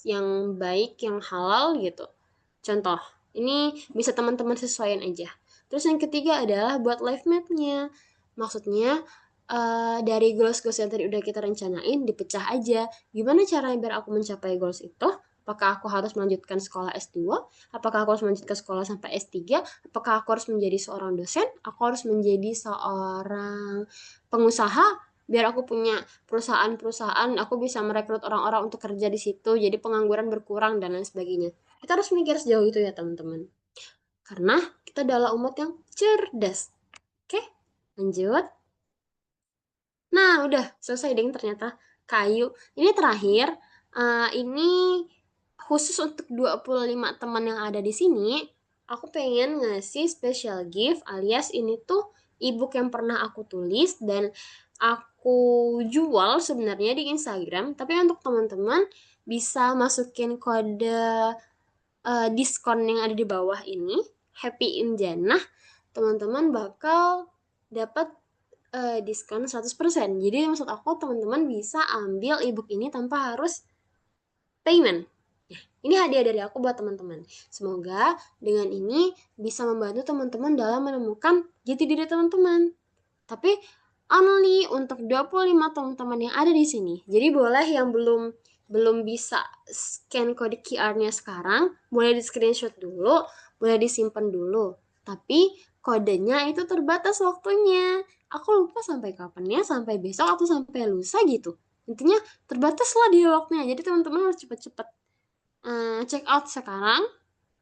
yang baik, yang halal gitu. Contoh, ini bisa teman-teman sesuaiin aja. Terus yang ketiga adalah buat life map-nya. Maksudnya dari goals-goals yang tadi udah kita rencanain dipecah aja. Gimana caranya biar aku mencapai goals itu? Apakah aku harus melanjutkan sekolah S2? Apakah aku harus melanjutkan sekolah sampai S3? Apakah aku harus menjadi seorang dosen? Aku harus menjadi seorang pengusaha? Biar aku punya perusahaan-perusahaan, aku bisa merekrut orang-orang untuk kerja di situ, jadi pengangguran berkurang dan lain sebagainya. Kita harus mikir sejauh itu ya teman-teman. Karena kita adalah umat yang cerdas. Oke, lanjut. Nah, udah selesai deh ternyata kayu. Ini terakhir, ini khusus untuk 25 teman yang ada di sini. Aku pengen ngasih special gift alias ini tuh ebook yang pernah aku tulis dan aku jual sebenarnya di Instagram. Tapi untuk teman-teman bisa masukin kode diskon yang ada di bawah ini, Happy in Jannah, teman-teman bakal dapat diskon 100%. Jadi maksud aku teman-teman bisa ambil ebook ini tanpa harus payment. Nah, ini hadiah dari aku buat teman-teman. Semoga dengan ini bisa membantu teman-teman dalam menemukan jati diri teman-teman. Tapi only untuk 25 teman-teman yang ada di sini. Jadi boleh yang belum belum bisa scan kode QR-nya sekarang, boleh di screenshot dulu, boleh disimpan dulu. Tapi kodenya itu terbatas waktunya. Aku lupa sampai kapan ya, sampai besok atau sampai lusa gitu. Intinya terbatas lah dia waktunya. Jadi teman-teman harus cepet-cepet check out sekarang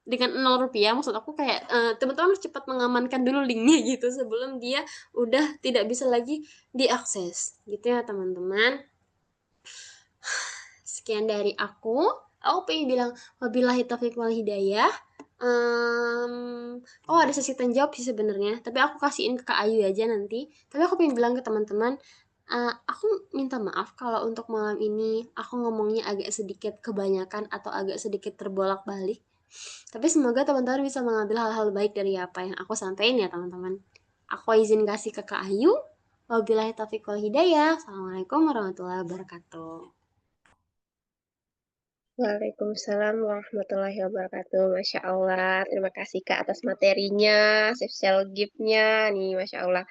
dengan 0 rupiah. Maksud aku kayak teman-teman harus cepat mengamankan dulu linknya gitu sebelum dia udah tidak bisa lagi diakses gitu ya teman-teman. Sekian dari aku pengen bilang wabillahi taufiq wal hidayah. Oh ada sesi tanya jawab sih sebenarnya, tapi aku kasihin ke Kak Ayu aja nanti. Tapi aku pengen bilang ke teman-teman, aku minta maaf kalau untuk malam ini aku ngomongnya agak sedikit kebanyakan atau agak sedikit terbolak-balik. Tapi semoga teman-teman bisa mengambil hal-hal baik dari apa yang aku sampaikan ya teman-teman. Aku izin kasih ke Kak Ayu. Wabillahi taufiq wal hidayah. Assalamualaikum warahmatullahi wabarakatuh. Waalaikumsalam warahmatullahi wabarakatuh. Masya Allah. Terima kasih Kak atas materinya, special gift-nya. Nih, Masya Allah.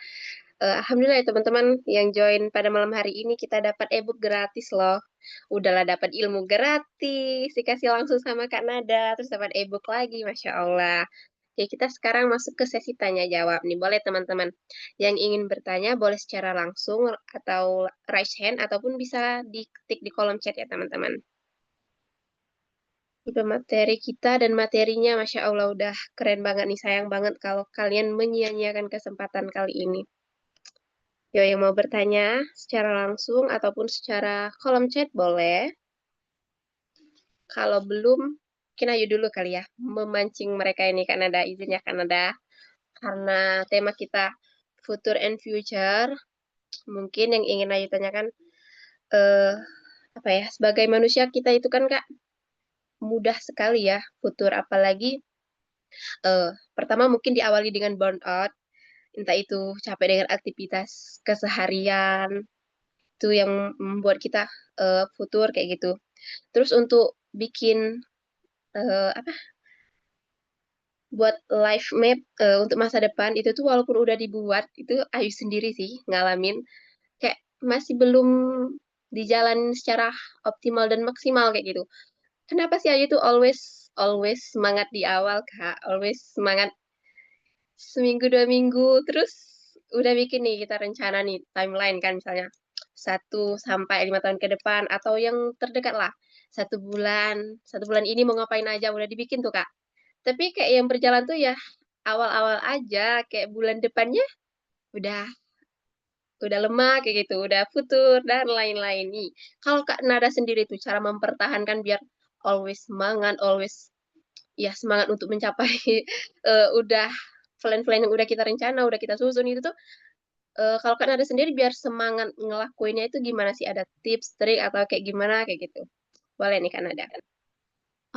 Alhamdulillah ya teman-teman yang join pada malam hari ini kita dapat ebook gratis loh. Udahlah dapat ilmu gratis, dikasih langsung sama Kak Nada, terus dapat ebook lagi, Masya Allah. Oke, kita sekarang masuk ke sesi tanya jawab nih. Boleh teman-teman yang ingin bertanya boleh secara langsung atau raise hand ataupun bisa diketik di kolom chat ya teman-teman. Itu materi kita dan materinya Masya Allah udah keren banget nih. Sayang banget kalau kalian menyia-nyiakan kesempatan kali ini. Yo, yang mau bertanya secara langsung ataupun secara kolom chat boleh. Kalau belum, mungkin ayo dulu kali ya. Memancing mereka ini kan ada izinnya kan ada. Karena tema kita Future and Future. Mungkin yang ingin Ayu tanyakan, eh, apa ya, sebagai manusia kita itu kan Kak, mudah sekali ya futur. Apalagi eh, pertama mungkin diawali dengan burnout. Entah itu capek dengan aktivitas keseharian, itu yang membuat kita futur kayak gitu. Terus untuk bikin apa buat life map untuk masa depan itu tuh walaupun udah dibuat itu Ayu sendiri sih ngalamin kayak masih belum dijalan secara optimal dan maksimal kayak gitu. Kenapa sih Ayu tuh always always semangat di awal Kak, always semangat seminggu 2 minggu terus udah bikin nih kita rencana nih timeline kan misalnya 1 sampai 5 tahun ke depan atau yang terdekat lah 1 bulan ini mau ngapain aja udah dibikin tuh Kak. Tapi kayak yang berjalan tuh ya awal-awal aja kayak bulan depannya udah udah lemah kayak gitu, udah futur dan lain-lain nih. Kalau Kak Nada sendiri tuh cara mempertahankan biar always semangat, always ya semangat untuk mencapai udah plan-plan yang udah kita rencana, udah kita susun itu tuh Kalau Kak Nada sendiri biar semangat ngelakuinnya itu gimana sih? Ada tips, trik, atau kayak gimana kayak gitu? Boleh nih Kak Nada.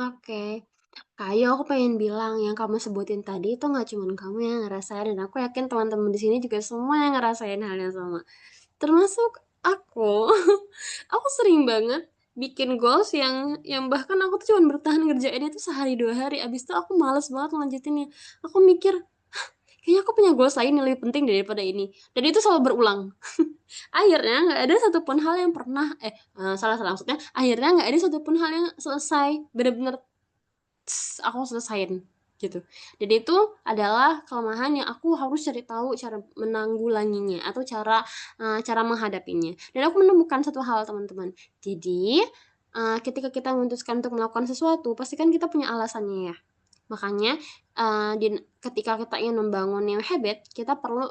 Oke. Kayu aku pengen bilang yang kamu sebutin tadi itu nggak cuman kamu yang ngerasain dan aku yakin teman-teman di sini juga semua yang ngerasain hal yang sama. Termasuk aku. Aku sering banget bikin goals yang bahkan aku tuh cuman bertahan ngerjainnya itu sehari 2 hari. Abis itu aku males banget lanjutinnya. Aku mikir, kayaknya aku punya goals lain yang lebih penting daripada ini. Dan itu selalu berulang. Akhirnya nggak ada satupun hal yang pernah, salah salah maksudnya, akhirnya nggak ada satupun hal yang selesai bener-bener aku selesain gitu. Dan itu adalah kelemahan yang aku harus cari tahu cara menanggulanginya atau cara menghadapinya. Dan aku menemukan satu hal teman-teman. Jadi ketika kita memutuskan untuk melakukan sesuatu, pasti kan kita punya alasannya ya. Makanya ketika kita ingin membangun new habit, kita perlu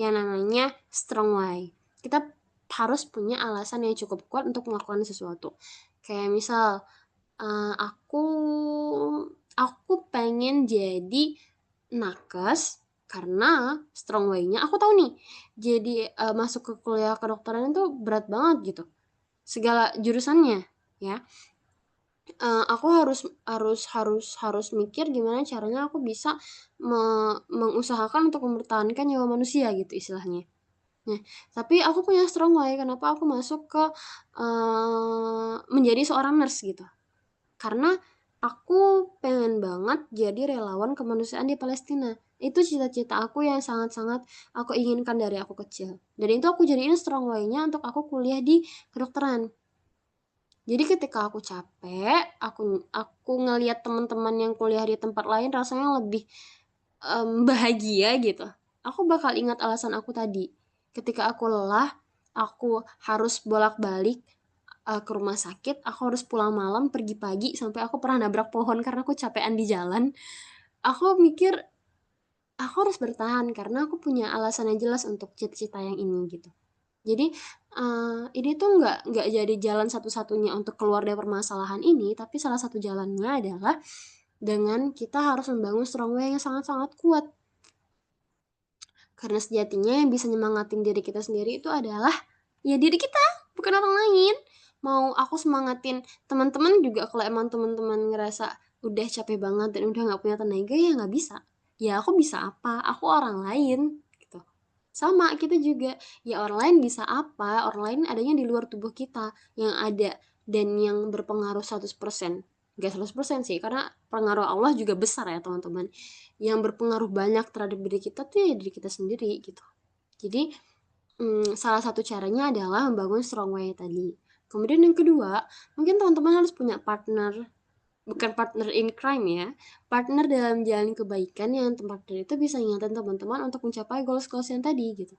yang namanya strong why. Kita harus punya alasan yang cukup kuat untuk melakukan sesuatu. Kayak misal aku pengen jadi nakes karena strong way-nya aku tahu nih. Jadi masuk ke kuliah kedokteran itu berat banget gitu. Segala jurusannya ya. Aku harus harus harus harus mikir gimana caranya aku bisa mengusahakan untuk mempertahankan nyawa manusia gitu istilahnya. Nah, tapi aku punya strong way kenapa aku masuk ke menjadi seorang nurse gitu. Karena aku pengen banget jadi relawan kemanusiaan di Palestina. Itu cita-cita aku yang sangat-sangat aku inginkan dari aku kecil. Dan itu aku jadiin strong way-nya untuk aku kuliah di kedokteran. Jadi ketika aku capek, aku ngelihat teman-teman yang kuliah di tempat lain rasanya lebih bahagia gitu. Aku bakal ingat alasan aku tadi. Ketika aku lelah, aku harus bolak-balik ke rumah sakit, aku harus pulang malam, pergi pagi, sampai aku pernah nabrak pohon karena aku capean di jalan. Aku mikir, aku harus bertahan karena aku punya alasan yang jelas untuk cita-cita yang ini gitu. Jadi ini tuh nggak jadi jalan satu-satunya untuk keluar dari permasalahan ini, tapi salah satu jalannya adalah dengan kita harus membangun strong way yang sangat-sangat kuat. Karena sejatinya yang bisa nyemangatin diri kita sendiri itu adalah ya diri kita, bukan orang lain. Mau aku semangatin teman-teman juga kalau emang teman-teman ngerasa udah capek banget dan udah nggak punya tenaga ya nggak bisa. Ya aku bisa apa? Aku orang lain gitu. Sama kita juga. Ya orang lain bisa apa? Orang lain adanya di luar tubuh kita yang ada dan yang berpengaruh 100%. Gak 100% sih, karena pengaruh Allah juga besar ya teman-teman. Yang berpengaruh banyak terhadap diri kita tuh ya diri kita sendiri gitu. Jadi salah satu caranya adalah membangun strong way tadi. Kemudian yang kedua, mungkin teman-teman harus punya partner, bukan partner in crime ya, partner dalam jalan kebaikan yang partner itu bisa ingatin teman-teman untuk mencapai goals-goals yang tadi gitu.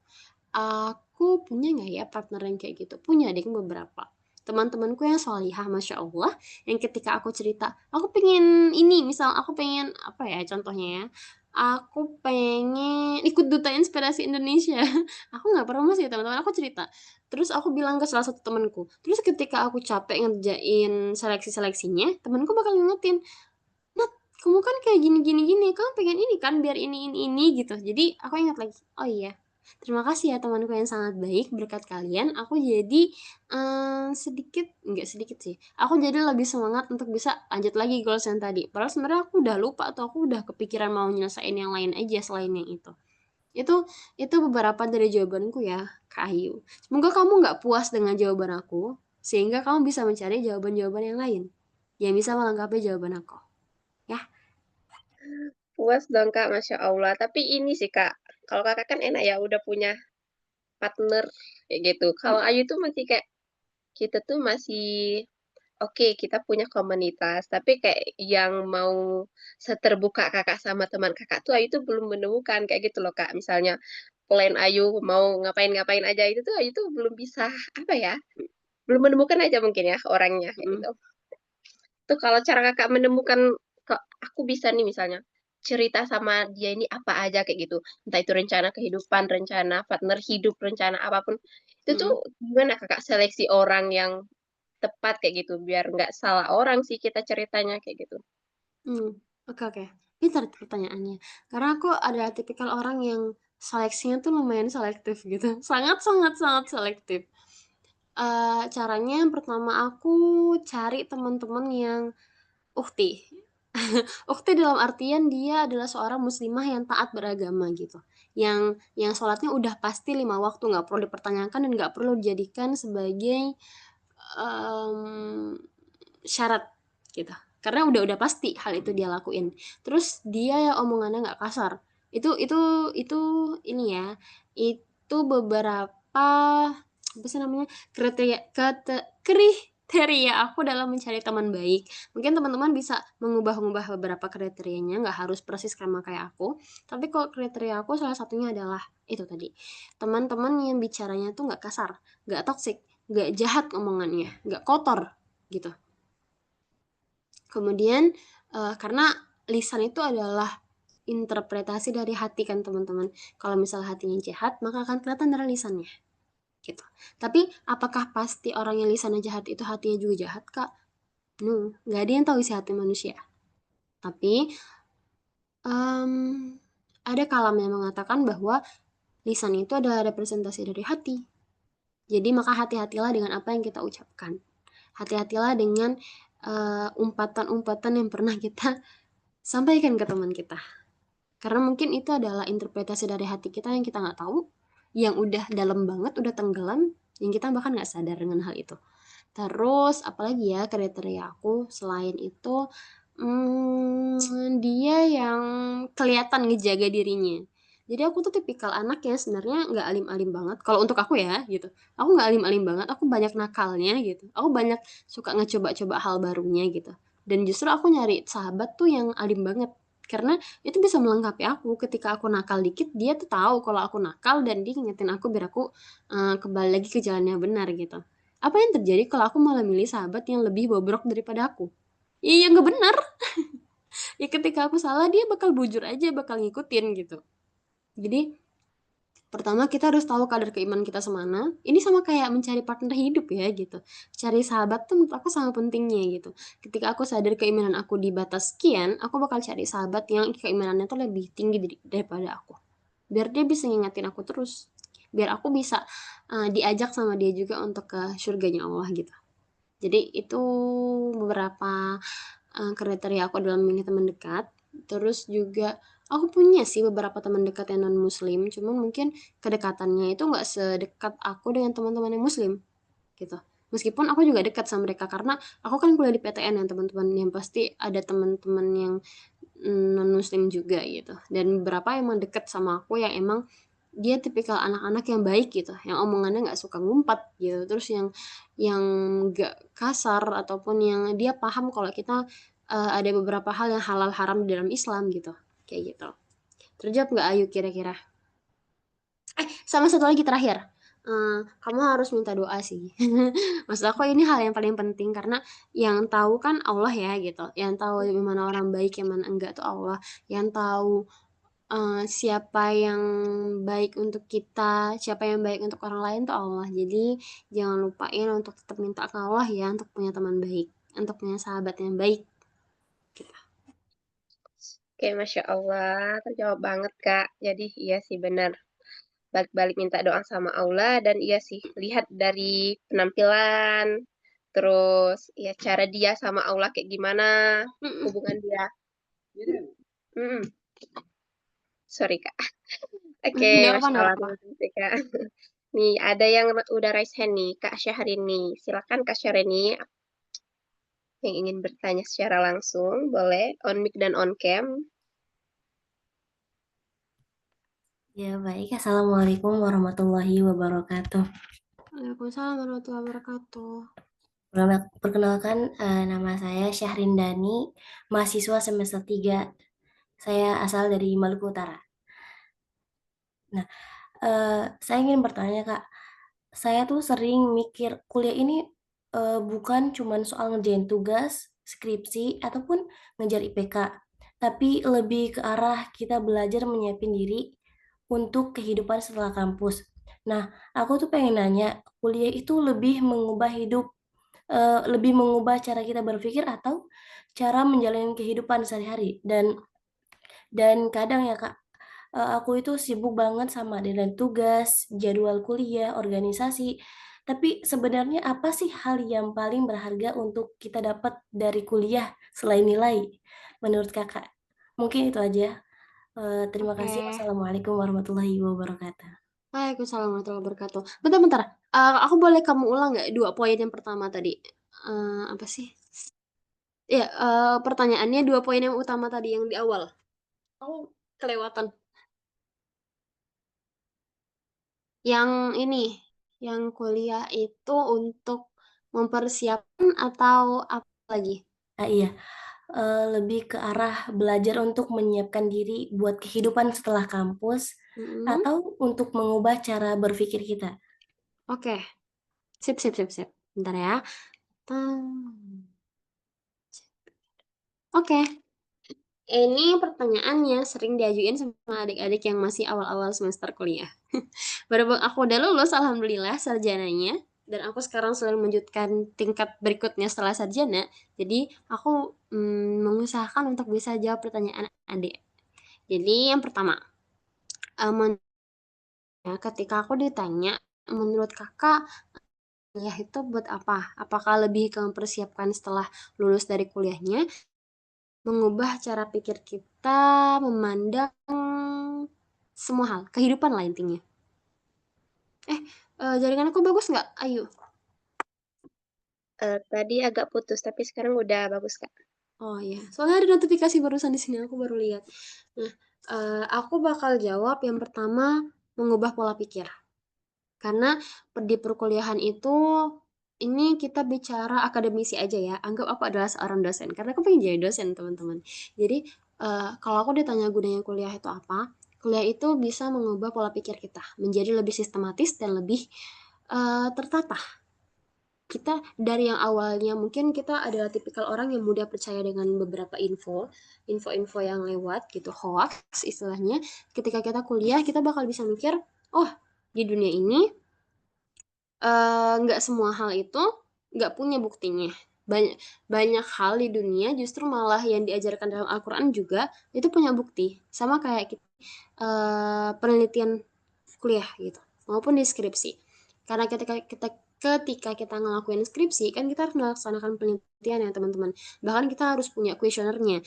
Aku punya nggak ya partner yang kayak gitu? Punya deh beberapa. Teman-temanku yang solihah, Masya Allah, yang ketika aku cerita, aku pengen ini, misal aku pengen, apa ya contohnya ya, aku pengen ikut Duta Inspirasi Indonesia. Aku nggak promosi ya teman-teman, aku cerita. Terus aku bilang ke salah satu temanku. Terus ketika aku capek ngerjain seleksi-seleksinya, temanku bakal ngingetin, Nat, kamu kan kayak gini gini gini, kamu pengen ini kan biar ini gitu. Jadi aku ingat lagi, oh iya, terima kasih ya temanku yang sangat baik, berkat kalian aku jadi sedikit, enggak sedikit sih, aku jadi lebih semangat untuk bisa lanjut lagi goals yang tadi. Padahal sebenarnya aku udah lupa atau aku udah kepikiran mau nyelesain yang lain aja selain yang itu. Itu beberapa dari jawabanku ya, Kak Ayu. Semoga kamu nggak puas dengan jawaban aku, sehingga kamu bisa mencari jawaban-jawaban yang lain yang bisa melengkapi jawaban aku. Ya. Puas dong Kak, Masya Allah. Tapi ini sih Kak, kalau kakak kan enak ya, udah punya partner kayak gitu. Kalau Ayu tuh masih kayak, kita tuh masih, oke, kita punya komunitas, tapi kayak yang mau seterbuka kakak sama teman kakak tuh Ayu tuh belum menemukan kayak gitu loh Kak. Misalnya plan Ayu mau ngapain-ngapain aja itu tuh Ayu tuh belum bisa, apa ya, belum menemukan aja mungkin ya orangnya kayak Mm, gitu. Tuh kalau cara kakak menemukan, kok aku bisa nih misalnya cerita sama dia ini apa aja kayak gitu. Entah itu rencana kehidupan, rencana partner hidup, rencana apapun. Itu tuh mm, gimana kakak seleksi orang yang tepat kayak gitu biar nggak salah orang sih kita ceritanya kayak gitu. mm. Oke, oke. Pintar pertanyaannya. Karena aku adalah tipikal orang yang seleksinya tuh lumayan selektif gitu, sangat sangat sangat selektif. Caranya yang pertama aku cari teman-teman yang ukti. Ukti dalam artian dia adalah seorang muslimah yang taat beragama gitu. Yang sholatnya udah pasti 5 waktu, nggak perlu dipertanyakan dan nggak perlu dijadikan sebagai em, syarat gitu. Karena udah pasti hal itu dia lakuin. Terus dia yang omongannya nggak kasar. Itu ini ya. Itu beberapa apa sih namanya, kriteria aku dalam mencari teman baik. Mungkin teman-teman bisa mengubah-ubah beberapa kriterianya, nggak harus persis sama kayak aku. Tapi kalau kriteria aku salah satunya adalah itu tadi. Teman-teman yang bicaranya tuh nggak kasar, nggak toksik, nggak jahat omongannya, nggak kotor gitu. Kemudian karena lisan itu adalah interpretasi dari hati kan teman-teman. Kalau misal hatinya jahat, maka akan kelihatan dari lisannya gitu. Tapi apakah pasti orang yang lisannya jahat itu hatinya juga jahat, Kak? No, nggak ada yang tahu isi hati manusia. Tapi em, ada kalam yang mengatakan bahwa lisan itu adalah representasi dari hati. Jadi maka hati-hatilah dengan apa yang kita ucapkan. Hati-hatilah dengan umpatan-umpatan yang pernah kita sampaikan ke teman kita. Karena mungkin itu adalah interpretasi dari hati kita yang kita nggak tahu, yang udah dalam banget, udah tenggelam, yang kita bahkan nggak sadar dengan hal itu. Terus apalagi ya kriteria aku selain itu, dia yang kelihatan ngejaga dirinya. Jadi aku tuh tipikal anak yang sebenarnya nggak alim-alim banget. Kalau untuk aku ya gitu, aku nggak alim-alim banget. Aku banyak nakalnya gitu. Aku banyak suka ngecoba-coba hal barunya gitu. Dan justru aku nyari sahabat tuh yang alim banget. Karena itu bisa melengkapi aku. Ketika aku nakal dikit, dia tuh tahu kalau aku nakal dan dia ngingetin aku biar aku kembali lagi ke jalan yang benar gitu. Apa yang terjadi kalau aku malah milih sahabat yang lebih bobrok daripada aku? Iya nggak benar. Ya ketika aku salah dia bakal bujur aja, bakal ngikutin gitu. Jadi pertama kita harus tahu kadar keimanan kita semana. Ini sama kayak mencari partner hidup ya gitu. Cari sahabat tuh menurut aku sama pentingnya gitu. Ketika aku sadar keimanan aku di batas sekian, aku bakal cari sahabat yang keimanannya tuh lebih tinggi daripada aku. Biar dia bisa ngingetin aku terus. Biar aku bisa diajak sama dia juga untuk ke surganya Allah gitu. Jadi itu beberapa kriteria aku dalam memilih teman dekat. Terus juga aku punya sih beberapa teman dekat yang non muslim, cuman mungkin kedekatannya itu nggak sedekat aku dengan teman-teman yang muslim gitu. Meskipun aku juga dekat sama mereka karena aku kan kuliah di PTN ya teman-teman, yang pasti ada teman-teman yang non muslim juga gitu. Dan beberapa emang dekat sama aku yang emang dia tipikal anak-anak yang baik gitu, yang omongannya nggak suka ngumpat gitu, terus yang nggak kasar ataupun yang dia paham kalau kita ada beberapa hal yang halal haram di dalam Islam gitu, kayak gitu. Terjawab nggak Ayu kira-kira? Sama satu lagi terakhir. Kamu harus minta doa sih. Maksud aku ini hal yang paling penting karena yang tahu kan Allah ya gitu. Yang tahu yang mana orang baik, yang mana enggak tuh Allah. Yang tahu siapa yang baik untuk kita, siapa yang baik untuk orang lain tuh Allah. Jadi jangan lupain untuk tetap minta ke Allah ya untuk punya teman baik, untuk punya sahabat yang baik. Gitu. Oke, Masya Allah, terjawab banget, Kak. Jadi, iya sih benar. Balik-balik minta doa sama Allah, dan iya sih, lihat dari penampilan, terus ya cara dia sama Allah kayak gimana, Mm-mm. hubungan dia. Mm-mm. Sorry, Kak. Oke, Nggak apa-apa, Masya nggak Allah, apa-apa. terima kasih, Kak. Nih, ada yang udah raise hand nih, Kak Syahrini. Silakan, Kak Syahrini, yang ingin bertanya secara langsung, boleh on mic dan on cam. Ya, baik. Assalamualaikum warahmatullahi wabarakatuh. Waalaikumsalam warahmatullahi wabarakatuh. Perkenalkan, nama saya Syahrindani, mahasiswa semester 3. Saya asal dari Maluku Utara. Nah, saya ingin bertanya, Kak. Saya tuh sering mikir kuliah ini bukan cuman soal ngerjain tugas, skripsi, ataupun ngejar IPK, tapi lebih ke arah kita belajar menyiapin diri untuk kehidupan setelah kampus. Nah, aku tuh pengen nanya, kuliah itu lebih mengubah cara kita berpikir atau cara menjalani kehidupan sehari-hari. Dan kadang ya Kak, Aku itu sibuk banget sama deadline tugas, jadwal kuliah, organisasi. Tapi sebenarnya apa sih hal yang paling berharga untuk kita dapat dari kuliah selain nilai menurut Kakak? Mungkin itu aja. Terima Oke. kasih. Wassalamualaikum warahmatullahi wabarakatuh. Waalaikumsalam warahmatullahi wabarakatuh. Bentar-bentar. Aku boleh kamu ulang nggak 2 poin yang pertama tadi? Apa sih? Ya, pertanyaannya 2 poin yang utama tadi yang di awal. Aku kelewatan. Yang ini, yang kuliah itu untuk mempersiapkan atau apa lagi? Iya, lebih ke arah belajar untuk menyiapkan diri buat kehidupan setelah kampus Mhm. atau untuk mengubah cara berpikir kita. Oke. Sip sip sip sip. Bentar ya. Oke. Ini pertanyaan yang sering diajuin sama adik-adik yang masih awal-awal semester kuliah. Berhubung aku udah lulus, alhamdulillah sarjananya, dan aku sekarang sedang melanjutkan tingkat berikutnya setelah sarjana, jadi aku mengusahakan untuk bisa jawab pertanyaan adik. Jadi yang pertama, ketika aku ditanya, menurut kakak kuliah itu buat apa? Apakah lebih ke mempersiapkan setelah lulus dari kuliahnya, mengubah cara pikir kita memandang semua hal, kehidupan lah intinya. Jaringan aku bagus nggak, Ayu? Tadi agak putus, tapi sekarang udah bagus, Kak. Oh iya, soalnya ada notifikasi barusan di sini, aku baru lihat. Nah, aku bakal jawab yang pertama, mengubah pola pikir. Karena di perkuliahan itu, ini kita bicara akademisi aja ya. Anggap aku adalah seorang dosen, karena aku pengen jadi dosen, teman-teman. Jadi, kalau aku ditanya gunanya kuliah itu apa, kuliah itu bisa mengubah pola pikir kita menjadi lebih sistematis dan lebih tertata. Kita dari yang awalnya mungkin kita adalah tipikal orang yang mudah percaya dengan beberapa info-info yang lewat gitu, hoax istilahnya. Ketika kita kuliah, kita bakal bisa mikir, oh di dunia ini nggak semua hal itu nggak punya buktinya. Banyak banyak hal di dunia justru malah yang diajarkan dalam Al-Quran juga itu punya bukti. Sama kayak kita, penelitian kuliah gitu maupun di skripsi, karena ketika kita ngelakuin skripsi kan kita harus melaksanakan penelitian ya teman-teman, bahkan kita harus punya kuesionernya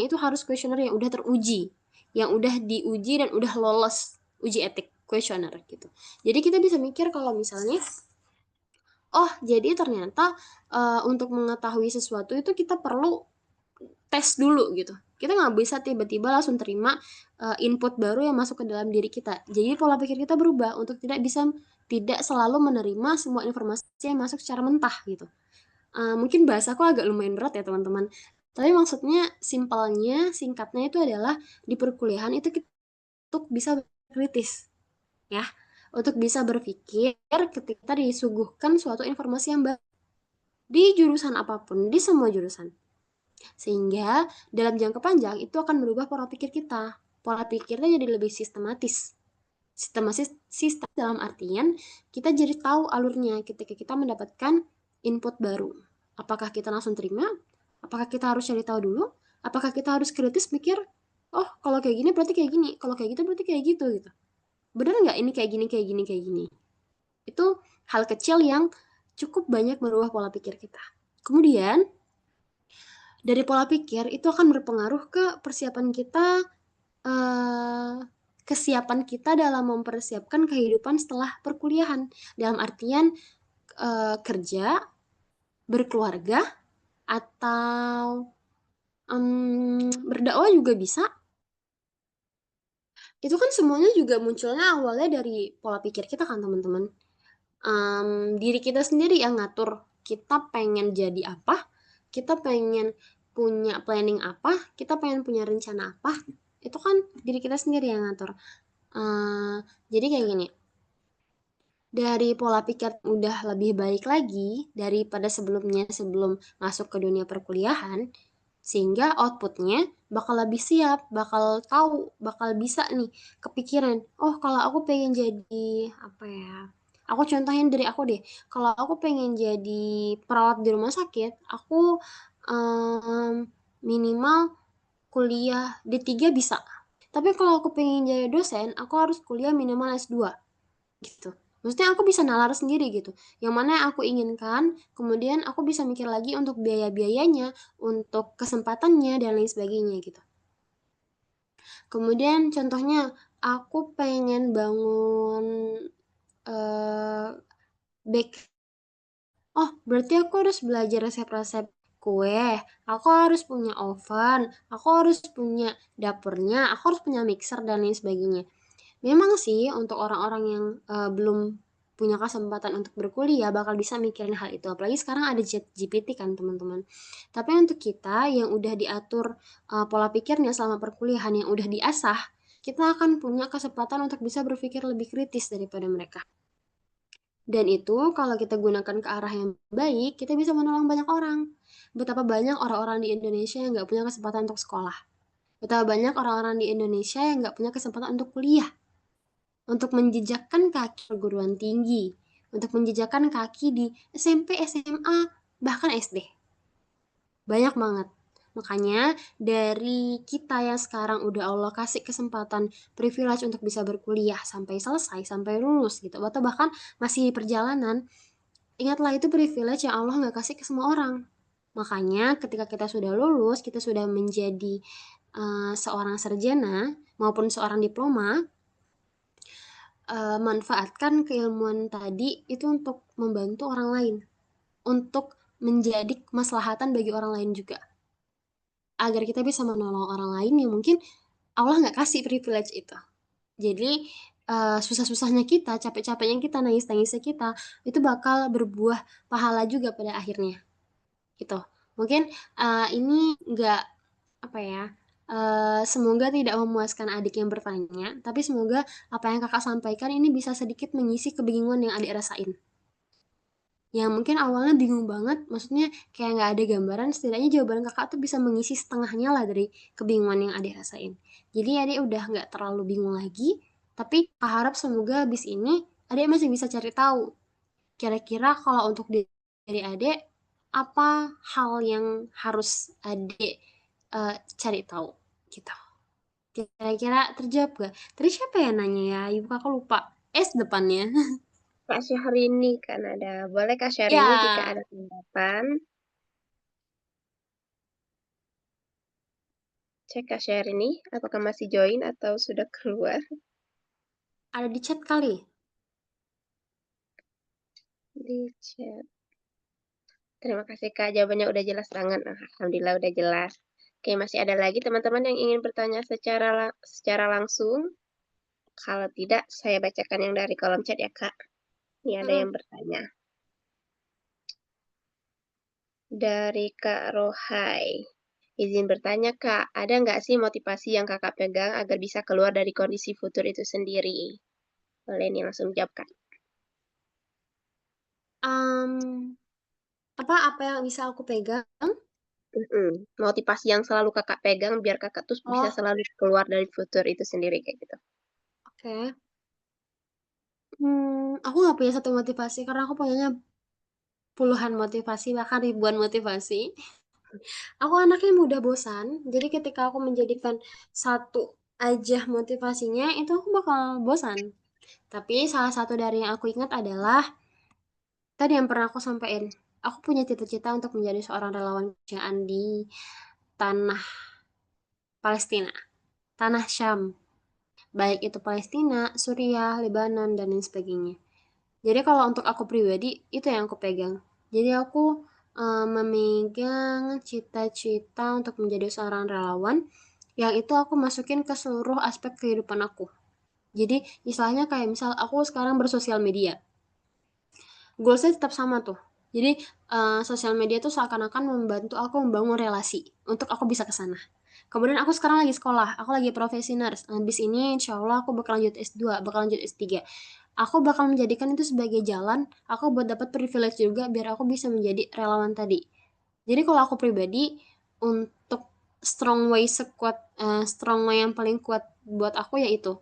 itu harus kuesioner yang udah teruji, yang udah diuji dan udah lolos uji etik kuesioner gitu. Jadi kita bisa mikir kalau misalnya oh jadi ternyata untuk mengetahui sesuatu itu kita perlu tes dulu gitu. Kita nggak bisa tiba-tiba langsung terima input baru yang masuk ke dalam diri kita. Jadi pola pikir kita berubah untuk tidak selalu menerima semua informasi yang masuk secara mentah gitu. Mungkin bahasaku agak lumayan berat ya teman-teman. Tapi maksudnya simpelnya, singkatnya itu adalah di perkuliahan itu kita untuk bisa kritis ya, untuk bisa berpikir ketika disuguhkan suatu informasi yang baru di jurusan apapun, di semua jurusan. Sehingga dalam jangka panjang itu akan merubah pola pikir kita. Pola pikirnya jadi lebih sistematis. Sistem dalam artian kita jadi tahu alurnya ketika kita mendapatkan input baru. Apakah kita langsung terima? Apakah kita harus cari tahu dulu? Apakah kita harus kritis mikir, oh kalau kayak gini berarti kayak gini, kalau kayak gitu berarti kayak gitu gitu. Bener nggak ini kayak gini, kayak gini, kayak gini? Itu hal kecil yang cukup banyak merubah pola pikir kita. Kemudian dari pola pikir itu akan berpengaruh ke persiapan kita, kesiapan kita dalam mempersiapkan kehidupan setelah perkuliahan. Dalam artian kerja, berkeluarga, atau berdakwah juga bisa. Itu kan semuanya juga munculnya awalnya dari pola pikir kita kan teman-teman. Diri kita sendiri yang ngatur kita pengen jadi apa, kita pengen punya planning apa, kita pengen punya rencana apa, itu kan diri kita sendiri yang ngatur. Jadi kayak gini, dari pola pikir udah lebih baik lagi daripada sebelumnya sebelum masuk ke dunia perkuliahan, sehingga outputnya bakal lebih siap, bakal tahu, bakal bisa nih kepikiran, oh kalau aku pengen jadi apa ya, aku contohin dari aku deh, kalau aku pengen jadi perawat di rumah sakit, aku minimal kuliah D3 bisa. Tapi kalau aku pengen jadi dosen, aku harus kuliah minimal S2 gitu. Maksudnya aku bisa nalar sendiri gitu. Yang mana yang aku inginkan, kemudian aku bisa mikir lagi untuk biaya-biayanya, untuk kesempatannya dan lain sebagainya gitu. Kemudian contohnya aku pengen bangun eh bake. Oh, berarti aku harus belajar resep-resep kue. Aku harus punya oven, aku harus punya dapurnya, aku harus punya mixer dan lain sebagainya. Memang sih untuk orang-orang yang belum punya kesempatan untuk berkuliah bakal bisa mikirin hal itu. Apalagi sekarang ada ChatGPT kan teman-teman. Tapi untuk kita yang udah diatur pola pikirnya selama perkuliahan yang udah diasah, kita akan punya kesempatan untuk bisa berpikir lebih kritis daripada mereka. Dan itu kalau kita gunakan ke arah yang baik, kita bisa menolong banyak orang. Betapa banyak orang-orang di Indonesia yang nggak punya kesempatan untuk sekolah. Betapa banyak orang-orang di Indonesia yang nggak punya kesempatan untuk kuliah, untuk menjejakkan kaki perguruan tinggi, untuk menjejakkan kaki di SMP, SMA, bahkan SD. Banyak banget. Makanya dari kita yang sekarang udah Allah kasih kesempatan privilege untuk bisa berkuliah sampai selesai, sampai lulus gitu, atau bahkan masih di perjalanan, ingatlah itu privilege yang Allah nggak kasih ke semua orang. Makanya ketika kita sudah lulus, kita sudah menjadi seorang sarjana maupun seorang diploma, manfaatkan keilmuan tadi itu untuk membantu orang lain, untuk menjadi kemaslahatan bagi orang lain juga, agar kita bisa menolong orang lain yang mungkin Allah nggak kasih privilege itu. Jadi susah-susahnya kita, capek-capeknya kita, nangis-nangisnya kita, itu bakal berbuah pahala juga pada akhirnya. Gitu. Mungkin ini nggak apa ya, semoga tidak memuaskan adik yang bertanya, tapi semoga apa yang kakak sampaikan ini bisa sedikit mengisi kebingungan yang adik rasain. Yang mungkin awalnya bingung banget, maksudnya kayak nggak ada gambaran, setidaknya jawaban kakak tuh bisa mengisi setengahnya lah dari kebingungan yang adik rasain. Jadi adik udah nggak terlalu bingung lagi, tapi kakak harap semoga habis ini adik masih bisa cari tahu kira-kira kalau untuk diri adik apa hal yang harus adik cari tahu gitu. Kira-kira terjawab gak? Tadi siapa yang nanya ya? Ibu kakak lupa. S depannya. Kak Syahrini kan ada. Boleh Kak Syahrini jika Ya, ada tanggapan. Cek Kak Syahrini, apakah masih join atau sudah keluar ada di chat kali. di chat. Terima kasih Kak, jawabannya udah jelas banget. Nah, Alhamdulillah udah jelas. Oke, masih ada lagi teman-teman yang ingin bertanya secara langsung? Kalau tidak, saya bacakan yang dari kolom chat ya Kak. Ini ada yang Mm-mm. bertanya. Dari Kak Rohai. Izin bertanya Kak, ada nggak sih motivasi yang Kakak pegang agar bisa keluar dari kondisi futur itu sendiri? Boleh nih langsung jawab Kak. Am, apa yang bisa aku pegang? Motivasi yang selalu Kakak pegang biar Kakak tuh bisa Oh, selalu keluar dari futur itu sendiri kayak gitu. oke. Aku nggak punya satu motivasi karena aku punyanya puluhan motivasi bahkan ribuan motivasi. Aku anaknya mudah bosan, jadi ketika aku menjadikan satu aja motivasinya itu aku bakal bosan. Tapi salah satu dari yang aku ingat adalah tadi yang pernah aku sampaikan. Aku punya cita-cita untuk menjadi seorang relawan kemanusiaan di tanah Palestina, tanah Syam, baik itu Palestina, Suriah, Lebanon, dan lain sebagainya. Jadi kalau untuk aku pribadi, itu yang aku pegang. Jadi aku memegang cita-cita untuk menjadi seorang relawan, yang itu aku masukin ke seluruh aspek kehidupan aku. Jadi istilahnya kayak misal aku sekarang bersosial media, goalsnya tetap sama tuh. Jadi sosial media tuh seakan-akan membantu aku membangun relasi untuk aku bisa ke sana. Kemudian aku sekarang lagi sekolah, aku lagi profesi nurse. Habis ini insya Allah aku bakal lanjut S2, bakal lanjut S3. Aku bakal menjadikan itu sebagai jalan aku buat dapat privilege juga biar aku bisa menjadi relawan tadi. Jadi kalau aku pribadi untuk strong way yang paling kuat buat aku yaitu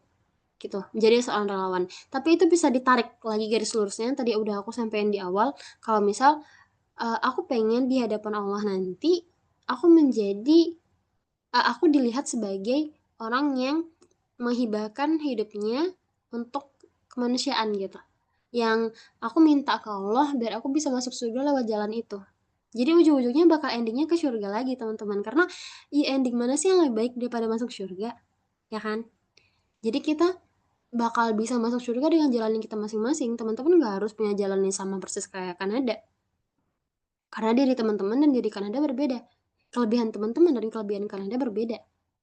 gitu menjadi seorang relawan, tapi itu bisa ditarik lagi garis lurusnya tadi udah aku sampaikan di awal kalau misal aku pengen di hadapan Allah nanti aku menjadi aku dilihat sebagai orang yang menghibahkan hidupnya untuk kemanusiaan gitu. Yang aku minta ke Allah biar aku bisa masuk surga lewat jalan itu. Jadi ujung-ujungnya bakal endingnya ke surga lagi teman-teman. Karena ending mana sih yang lebih baik daripada masuk surga, ya kan? Jadi kita bakal bisa masuk surga dengan jalan yang kita masing-masing. Teman-teman nggak harus punya jalan yang sama persis kayak Kanada. Karena diri teman-teman dan diri Kanada berbeda. Kelebihan teman-teman dan kelebihan Kanada berbeda.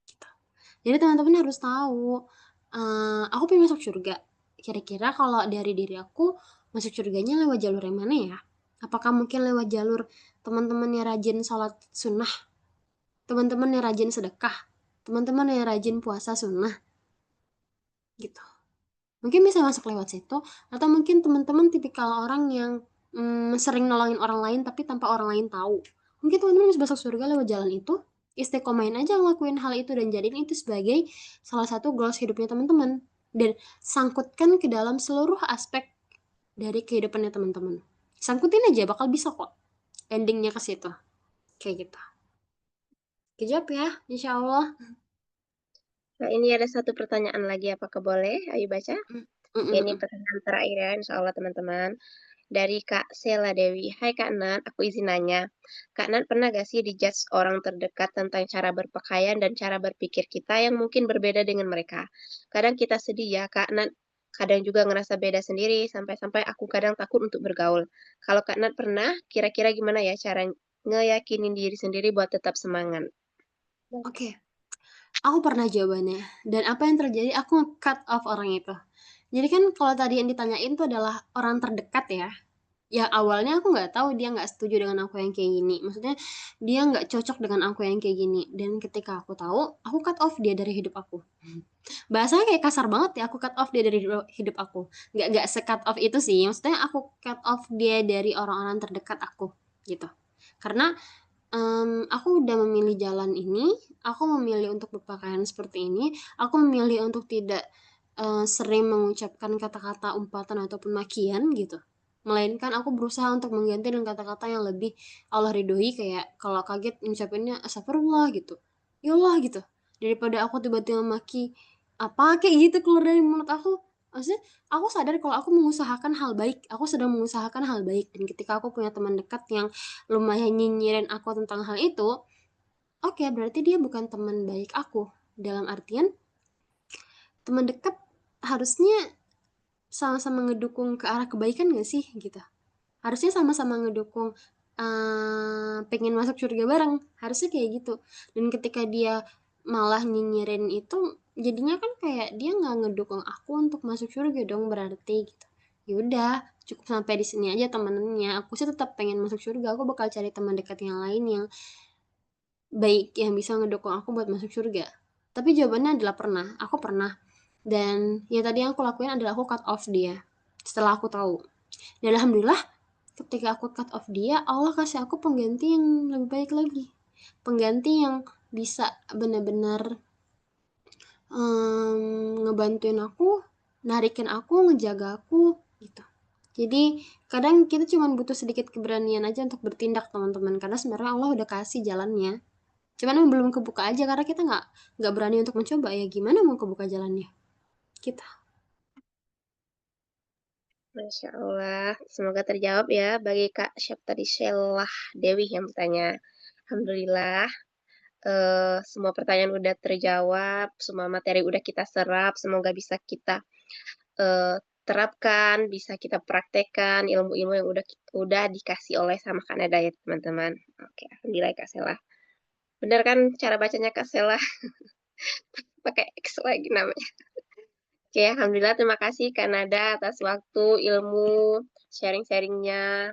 Gitu. Jadi teman-teman harus tahu, aku pengen masuk surga. Kira-kira kalau dari diri aku masuk surganya lewat jalur yang mana ya? Apakah mungkin lewat jalur teman-teman yang rajin sholat sunnah, teman-teman yang rajin sedekah, teman-teman yang rajin puasa sunnah, gitu. Mungkin bisa masuk lewat situ, atau mungkin teman-teman tipikal orang yang sering nolongin orang lain tapi tanpa orang lain tahu. Mungkin teman-teman bisa masuk surga lewat jalan itu, istiqomahin aja ngelakuin hal itu dan jadiin itu sebagai salah satu goals hidupnya teman-teman. Dan sangkutkan ke dalam seluruh aspek dari kehidupannya teman-teman. Sangkutin aja, bakal bisa kok endingnya ke situ. Kayak gitu. Kejawab ya, insya Allah. Nah, ini ada satu pertanyaan lagi, apakah boleh? Ayo baca. Mm, Ini mm. pertanyaan terakhir ya, insya Allah teman-teman. Dari Kak Sela Dewi. Hai Kak Nan, aku izin nanya. Kak Nan pernah gak sih dijudge orang terdekat tentang cara berpakaian dan cara berpikir kita yang mungkin berbeda dengan mereka? Kadang kita sedih ya, Kak Nan. Kadang juga ngerasa beda sendiri, sampai-sampai aku kadang takut untuk bergaul. Kalau Kak Nan pernah, kira-kira gimana ya cara ngeyakinin diri sendiri buat tetap semangat? Oke, aku pernah jawabannya. Dan apa yang terjadi, aku nge-cut off orang itu. Jadi kan kalau tadi yang ditanyain tuh adalah orang terdekat ya. Ya awalnya aku nggak tahu dia nggak setuju dengan aku yang kayak gini. Maksudnya dia nggak cocok dengan aku yang kayak gini. Dan ketika aku tahu, aku cut off dia dari hidup aku. Bahasanya kayak kasar banget ya, aku cut off dia dari hidup aku. Nggak se-cut off itu sih. Maksudnya aku cut off dia dari orang-orang terdekat aku gitu. Karena aku udah memilih jalan ini, aku memilih untuk berpakaian seperti ini, aku memilih untuk tidak sering mengucapkan kata-kata umpatan ataupun makian gitu. Melainkan aku berusaha untuk mengganti dengan kata-kata yang lebih Allah ridhoi, kayak kalau kaget ngucapinnya astagfirullah gitu. Ya Allah gitu. Daripada aku tiba-tiba maki apa kayak gitu keluar dari mulut aku. Maksudnya aku sadar kalau aku mengusahakan hal baik, aku sedang mengusahakan hal baik, dan ketika aku punya teman dekat yang lumayan nyinyirin aku tentang hal itu, oke, berarti dia bukan teman baik aku. Dalam artian, teman dekat harusnya sama-sama ngedukung ke arah kebaikan gak sih gitu. Harusnya sama-sama ngedukung pengen masuk surga bareng. Harusnya kayak gitu. Dan ketika dia malah nyinyirin itu, jadinya kan kayak dia nggak ngedukung aku untuk masuk surga dong berarti gitu. Ya udah, cukup sampai di sini aja temennya. Aku sih tetap pengen masuk surga. Aku bakal cari teman dekat yang lain yang baik yang bisa ngedukung aku buat masuk surga. Tapi jawabannya adalah pernah. Aku pernah. Dan ya tadi yang aku lakuin adalah aku cut off dia. Setelah aku tahu. Dan alhamdulillah ketika aku cut off dia, Allah kasih aku pengganti yang lebih baik lagi. Pengganti yang bisa benar-benar ngebantuin aku, narikin aku, ngejaga aku gitu. Jadi kadang kita cuma butuh sedikit keberanian aja untuk bertindak teman-teman, karena sebenarnya Allah udah kasih jalannya. Cuman belum kebuka aja karena kita nggak berani untuk mencoba, ya gimana mau kebuka jalannya kita. Masya Allah, semoga terjawab ya bagi Kak siapa tadi Shelah Dewi yang bertanya. Alhamdulillah, semua pertanyaan udah terjawab, semua materi udah kita serap, semoga bisa kita eh, terapkan, bisa kita praktekkan ilmu-ilmu yang udah dikasih oleh sama Kanada ya teman-teman. Oke, alhamdulillah Kak Shelah. Bener kan cara bacanya Kak Shelah? Pakai X lagi namanya. Oke, alhamdulillah terima kasih Kanada atas waktu, ilmu, sharing-sharingnya.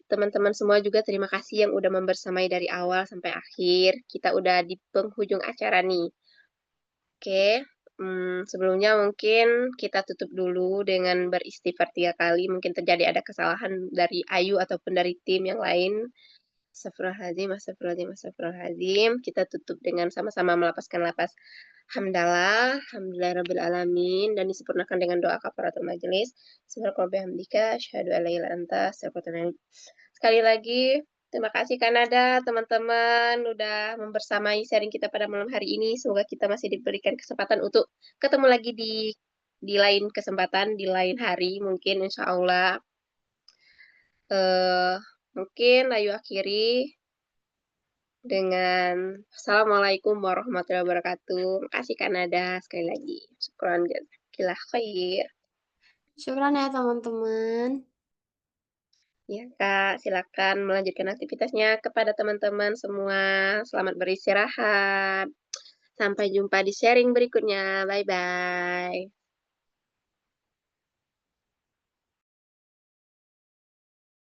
Teman-teman semua juga terima kasih yang udah membersamai dari awal sampai akhir. Kita udah di penghujung acara nih. Oke, sebelumnya mungkin kita tutup dulu dengan beristighfar 3 kali. Mungkin terjadi ada kesalahan dari Ayu ataupun dari tim yang lain. Astagfirullahaladzim, astagfirullahaladzim, astagfirullahaladzim. Kita tutup dengan sama-sama melapaskan lapas hamdalah, alhamdulillah rabbil alamin, dan disempurnakan dengan doa kafaratul majelis. Subhanakallahumma bihamdika, asyhadu an la ilaha illa anta, astaghfiruka wa atubu ilaik. Sekali lagi, Terima kasih Kanada, teman-teman udah membersamai sharing kita pada malam hari ini. Semoga kita masih diberikan kesempatan untuk ketemu lagi di lain kesempatan, di lain hari mungkin insya Allah. Eh, mungkin Ayu akhiri dengan Assalamualaikum warahmatullahi wabarakatuh. Makasih Kanada sekali lagi. Syukran jazakillah khair. Syukran ya teman-teman. Ya Kak, silakan melanjutkan aktivitasnya kepada teman-teman semua. Selamat beristirahat. Sampai jumpa di sharing berikutnya. Bye-bye.